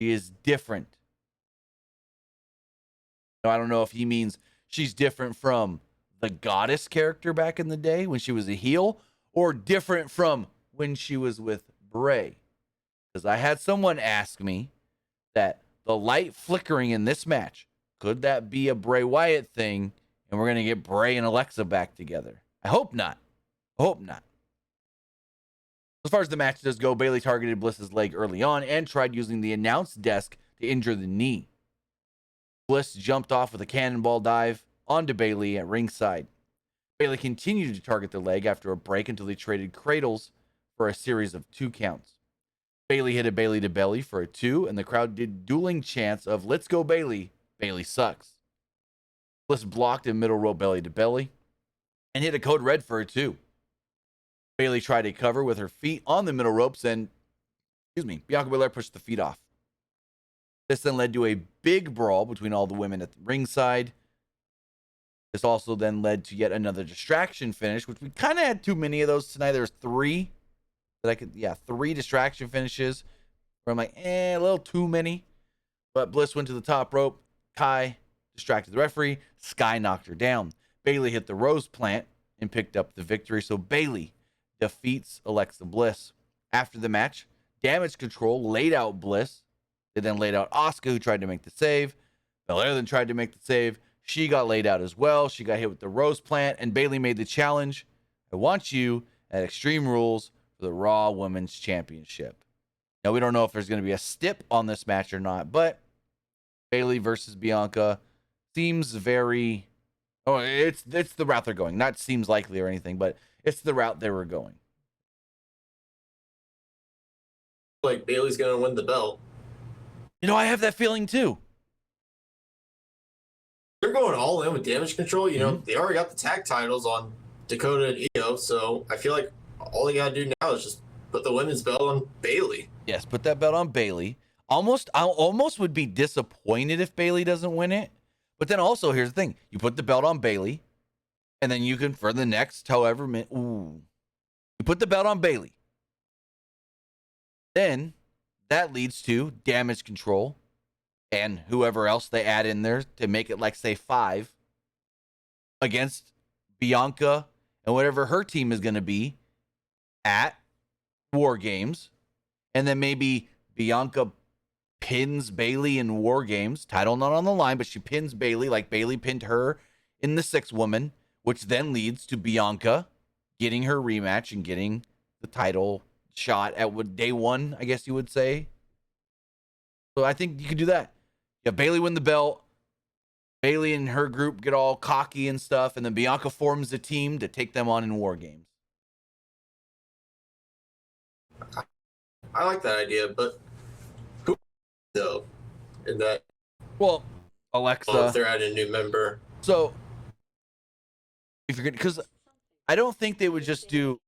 She is different. Now, I don't know if he means she's different from the Goddess character back in the day when she was a heel, or different from when she was with Bray. Because I had someone ask me that the light flickering in this match, could that be a Bray Wyatt thing, and we're going to get Bray and Alexa back together? I hope not. I hope not. As far as the match does go, Bayley targeted Bliss's leg early on and tried using the announce desk to injure the knee. Bliss jumped off with a cannonball dive onto Bayley at ringside. Bayley continued to target the leg after a break until they traded cradles for a series of 2 counts. Bayley hit a Bayley to belly for a 2, and the crowd did dueling chants of "Let's go Bayley, Bayley sucks." Bliss blocked a middle rope belly to belly and hit a code red for a 2. Bayley tried a cover with her feet on the middle ropes, and Bianca Belair pushed the feet off. This then led to a big brawl between all the women at the ringside. This also then led to yet another distraction finish, which we kind of had too many of those tonight. There was three three distraction finishes where I'm like, a little too many. But Bliss went to the top rope. Kai distracted the referee. Sky knocked her down. Bayley hit the rose plant and picked up the victory. So Bayley defeats Alexa Bliss. After the match, Damage Control laid out Bliss. They then laid out Asuka, who tried to make the save. Balor then tried to make the save. She got laid out as well. She got hit with the rose plant, and Bayley made the challenge. I want you at Extreme Rules for the Raw Women's Championship. Now, we don't know if there's going to be a stip on this match or not, but Bayley versus Bianca seems very... Oh, it's the route they're going. Not seems likely or anything, but it's the route they were going. Like, Bayley's going to win the belt. I have that feeling too. They're going all in with Damage Control. They already got the tag titles on Dakota and Io, so I feel like all they got to do now is just put the women's belt on Bayley. Yes, put that belt on Bayley. I almost would be disappointed if Bayley doesn't win it. But then also, here's the thing. You put the belt on Bayley, and then you can, for the next however minute, you put the belt on Bayley. Then that leads to Damage Control and whoever else they add in there to make it like, say, 5 against Bianca and whatever her team is going to be at War Games. And then maybe Bianca pins Bayley in War Games. Title not on the line, but she pins Bayley like Bayley pinned her in the 6 woman, which then leads to Bianca getting her rematch and getting the title shot at day 1, I guess you would say. So I think you could do that. Yeah, Bayley win the belt. Bayley and her group get all cocky and stuff, and then Bianca forms a team to take them on in War Games. I like that idea, but who though? In that, well, Alexa. Well, if they're adding a new member, so if you're because I don't think they would just do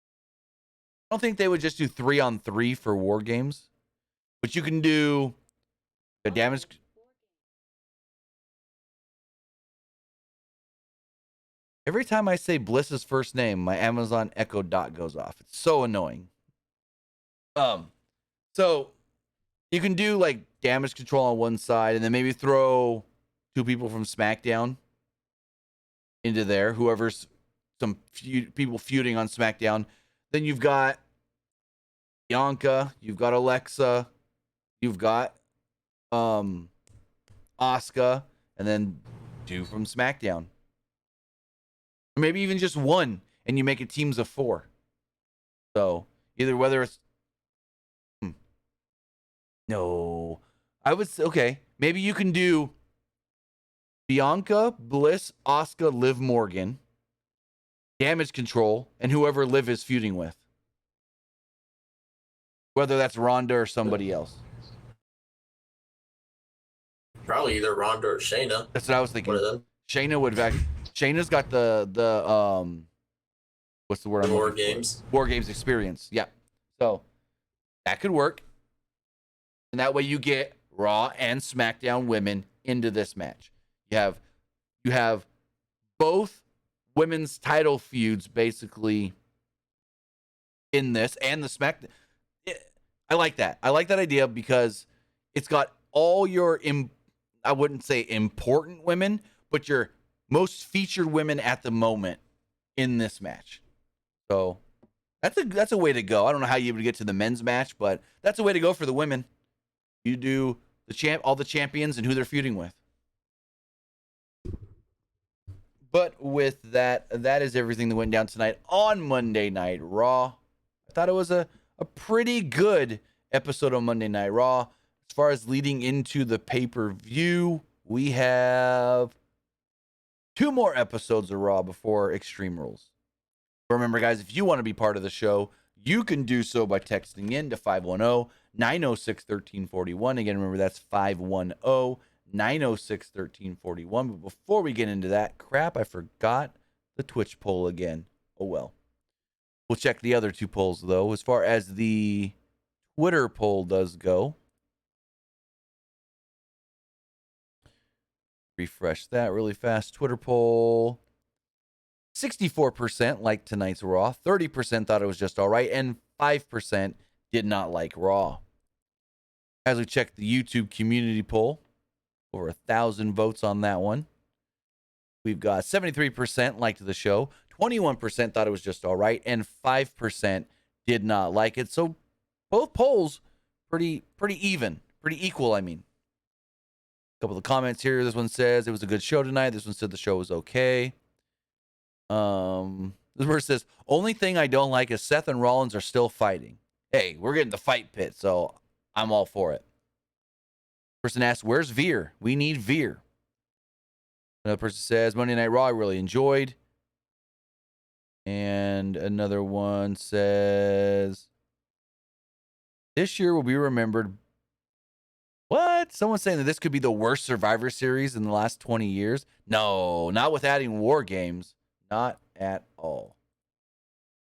3-on-3 for War Games, but you can do the damage. Every time I say Bliss's first name, my Amazon Echo Dot goes off. It's so annoying. So you can do like Damage Control on one side, and then maybe throw 2 people from SmackDown into there. Whoever's some people feuding on SmackDown. Then you've got Bianca, you've got Alexa, you've got Asuka, and then 2 from SmackDown. Or maybe even just 1, and you make it teams of 4. So either whether it's no, I would say, okay, maybe you can do Bianca, Bliss, Asuka, Liv Morgan, Damage Control, and whoever Liv is feuding with. Whether that's Ronda or somebody else. probably either Ronda or Shayna. That's what I was thinking. One of them. Shayna would Shayna's got the what's the word? War Games. War Games experience. Yeah. So that could work. And that way you get Raw and SmackDown women into this match. You have both women's title feuds basically in this, and the SmackDown. I like that. I like that idea because it's got all your, I wouldn't say important women, but your most featured women at the moment in this match. So that's a way to go. I don't know how you would get to the men's match, but that's a way to go for the women. You do all the champions and who they're feuding with. But with that is everything that went down tonight on Monday Night Raw. I thought it was a pretty good episode of Monday Night Raw. As far as leading into the pay-per-view, we have 2 more episodes of Raw before Extreme Rules. Remember, guys, if you want to be part of the show, you can do so by texting in to 510-906-1341. Again, remember, that's 510-906-1341. But before we get into that, crap, I forgot the Twitch poll again. Oh, well. We'll check the other 2 polls, though. As far as the Twitter poll does go, refresh that really fast. Twitter poll. 64% liked tonight's Raw, 30% thought it was just all right, and 5% did not like Raw. As we check the YouTube community poll, over 1,000 votes on that one. We've got 73% liked the show, 21% thought it was just all right, and 5% did not like it. So both polls pretty even, pretty equal, I mean. A couple of comments here. This one says it was a good show tonight. This one said the show was okay. This verse says, only thing I don't like is Seth and Rollins are still fighting. Hey, we're getting the fight pit, so I'm all for it. Person asks, where's Veer? We need Veer. Another person says, Monday Night Raw I really enjoyed. And another one says, this year will be remembered. What? Someone's saying that this could be the worst Survivor Series in the last 20 years. No, not with adding War Games. Not at all.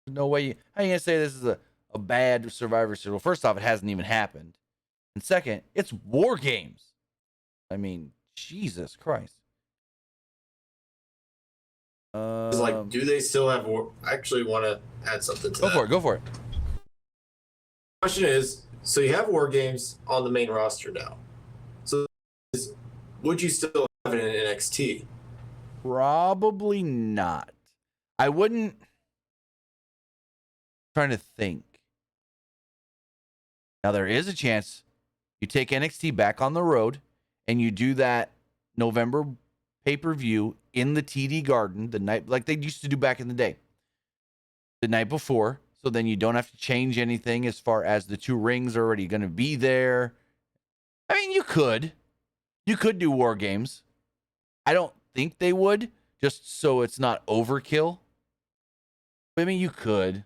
No way. How are you going to say this is a bad Survivor Series? Well, first off, it hasn't even happened. And second, it's War Games. I mean, Jesus Christ. It's like, do they still have war? I actually want to add something to that. Go for it. Question is, so you have War Games on the main roster now. So would you still have it in NXT? Probably not. I wouldn't. Trying to think. Now, there is a chance you take NXT back on the road and you do that November pay-per-view in the TD Garden the night, like they used to do back in the day, the night before. So then you don't have to change anything as far as the two rings are already going to be there. I mean, you could do War Games. I don't think they would, just so it's not overkill. But I mean, you could.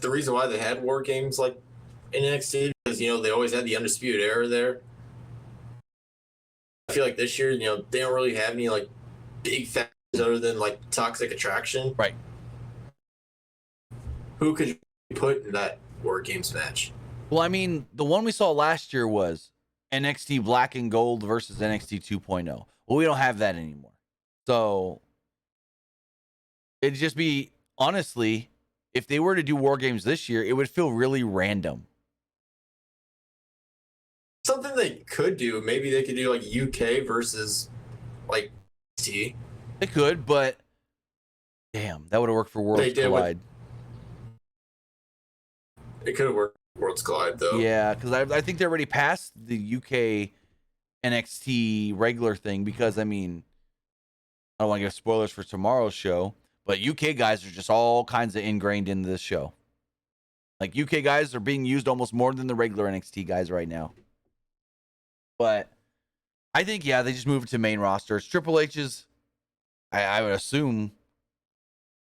The reason why they had War Games like in NXT is, you know, they always had the Undisputed Era there. I feel like this year, you know, they don't really have any like big factors other than like Toxic Attraction. Right. Who could you put in that War Games match? Well, I mean, the one we saw last year was NXT Black and Gold versus NXT 2.0. Well, we don't have that anymore. So it'd just be, honestly, if they were to do War Games this year, it would feel really random. Something they could do, maybe they could do like UK versus like NXT. They could, but damn, that would have worked for Worlds Collide. It could have worked for Worlds Collide, though. Yeah, because I think they're already past the UK NXT regular thing because, I mean, I don't want to give spoilers for tomorrow's show, but UK guys are just all kinds of ingrained in this show. Like, UK guys are being used almost more than the regular NXT guys right now. But I think, yeah, they just move it to main roster. It's Triple H's, I would assume,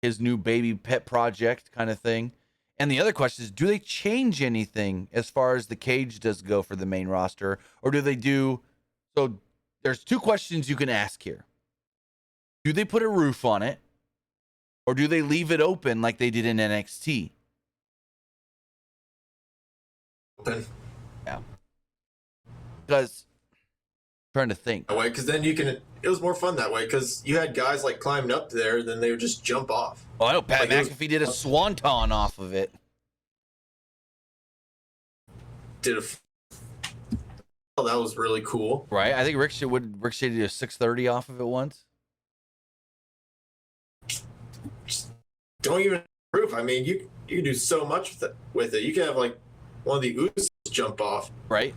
his new baby pet project kind of thing. And the other question is, do they change anything as far as the cage does go for the main roster? Or do they do... So there's two questions you can ask here. Do they put a roof on it? Or do they leave it open like they did in NXT? Open. Yeah. Because... trying to think. That way, because then you can... It was more fun that way, because you had guys like climbing up there, then they would just jump off. Oh, I know Pat McAfee did a swanton off of it. Oh, that was really cool. Right? I think Ricochet did a 630 off of it once. Just don't even proof. I mean, you can do so much with it. You can have like one of the Usos jump off. Right?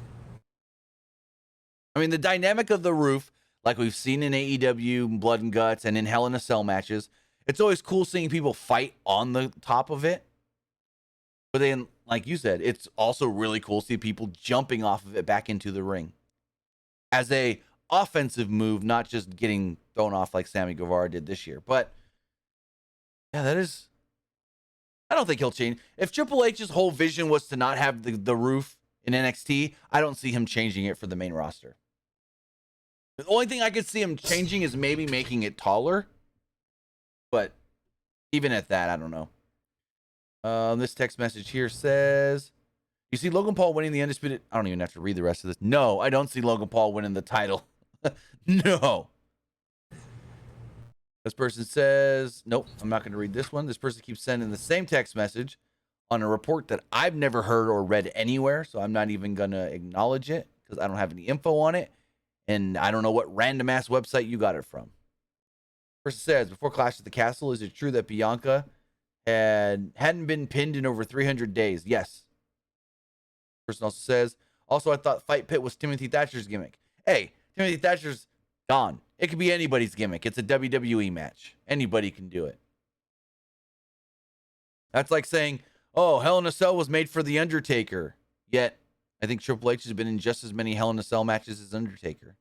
I mean, the dynamic of the roof, like we've seen in AEW, Blood and Guts, and in Hell in a Cell matches, it's always cool seeing people fight on the top of it. But then, like you said, it's also really cool to see people jumping off of it back into the ring. As a offensive move, not just getting thrown off like Sammy Guevara did this year. But, yeah, that is... I don't think he'll change. If Triple H's whole vision was to not have the roof in NXT, I don't see him changing it for the main roster. The only thing I could see him changing is maybe making it taller. But even at that, I don't know. This text message here says, you see Logan Paul winning the Undisputed... I don't even have to read the rest of this. No, I don't see Logan Paul winning the title. No. This person says, nope, I'm not going to read this one. This person keeps sending the same text message on a report that I've never heard or read anywhere, so I'm not even going to acknowledge it because I don't have any info on it, and I don't know what random-ass website you got it from. Person says, before Clash at the Castle, is it true that Bianca hadn't been pinned in over 300 days? Yes. Person also says, also, I thought Fight Pit was Timothy Thatcher's gimmick. Hey, Timothy Thatcher's gone. It could be anybody's gimmick. It's a WWE match. Anybody can do it. That's like saying, oh, Hell in a Cell was made for The Undertaker. Yet, I think Triple H has been in just as many Hell in a Cell matches as Undertaker.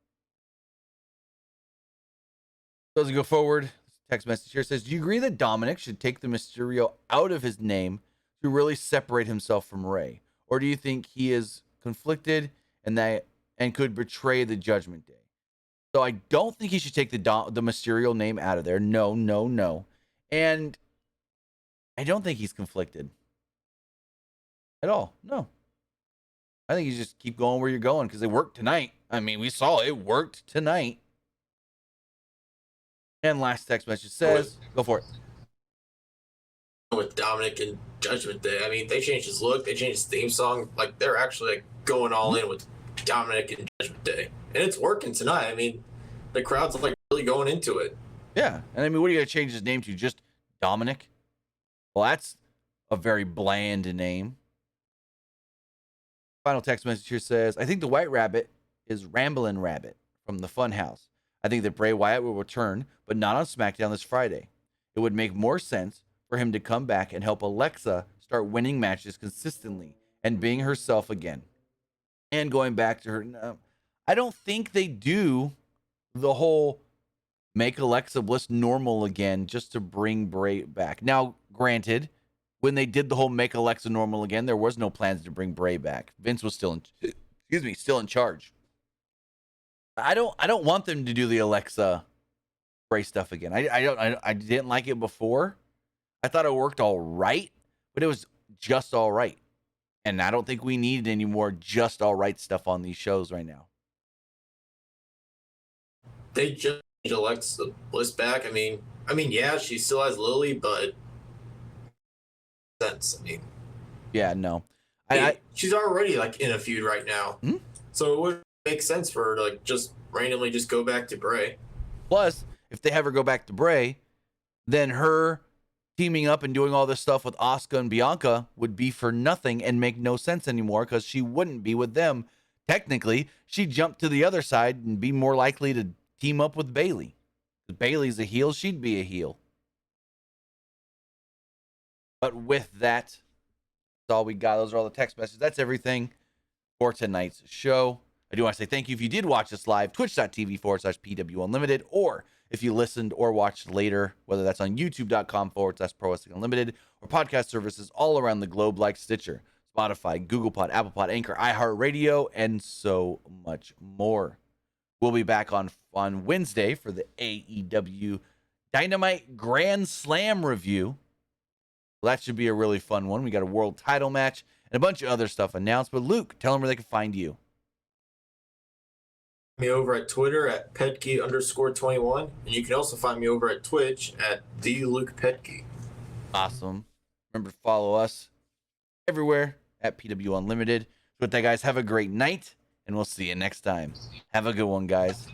So as we go forward, text message here says, do you agree that Dominic should take the Mysterio out of his name to really separate himself from Rey? Or do you think he is conflicted and could betray the Judgment Day? So I don't think he should take the Mysterio name out of there. No. And I don't think he's conflicted at all. No. I think you just keep going where you're going because it worked tonight. I mean, we saw it worked tonight. And last text message says, go for it. With Dominic and Judgment Day, I mean, they changed his look, they changed his theme song. Like, they're actually like going all in with Dominic and Judgment Day, and it's working tonight. I mean, the crowd's like really going into it. Yeah, and I mean, what are you gonna change his name to? Just Dominic? Well, that's a very bland name. Final text message here says, I think the White Rabbit is Ramblin' Rabbit from the Funhouse. I think that Bray Wyatt will return, but not on SmackDown this Friday. It would make more sense for him to come back and help Alexa start winning matches consistently and being herself again. And going back to her, no, I don't think they do the whole make Alexa Bliss normal again just to bring Bray back. Now, granted, when they did the whole make Alexa normal again, there was no plans to bring Bray back. Vince was still in charge. I don't want them to do the Alexa Bray stuff again. I didn't like it before. I thought it worked all right, but it was just all right. And I don't think we need any more just all right stuff on these shows right now. They just changed Alexa Bliss back. I mean, yeah, she still has Lily, but sense. I mean, yeah, no. She's already like in a feud right now, so it would make sense for her to like just randomly just go back to Bray. Plus, if they have her go back to Bray, then her teaming up and doing all this stuff with Asuka and Bianca would be for nothing and make no sense anymore because she wouldn't be with them. Technically, she'd jump to the other side and be more likely to team up with Bayley. If Bayley's a heel, she'd be a heel. But with that, that's all we got. Those are all the text messages. That's everything for tonight's show. I do want to say thank you if you did watch us live, twitch.tv/PW Unlimited, or if you listened or watched later, whether that's on youtube.com/Pro Wrestling Unlimited or podcast services all around the globe like Stitcher, Spotify, Google Pod, Apple Pod, Anchor, iHeartRadio, and so much more. We'll be back on Wednesday for the AEW Dynamite Grand Slam review. Well, that should be a really fun one. We got a world title match and a bunch of other stuff announced. But Luke, tell them where they can find you. Me over at Twitter at Petke_21, and you can also find me over at Twitch at the Luke Petke. Awesome. Remember to follow us everywhere at PW Unlimited. So with that, guys, have a great night, and we'll see you next time. Have a good one, guys.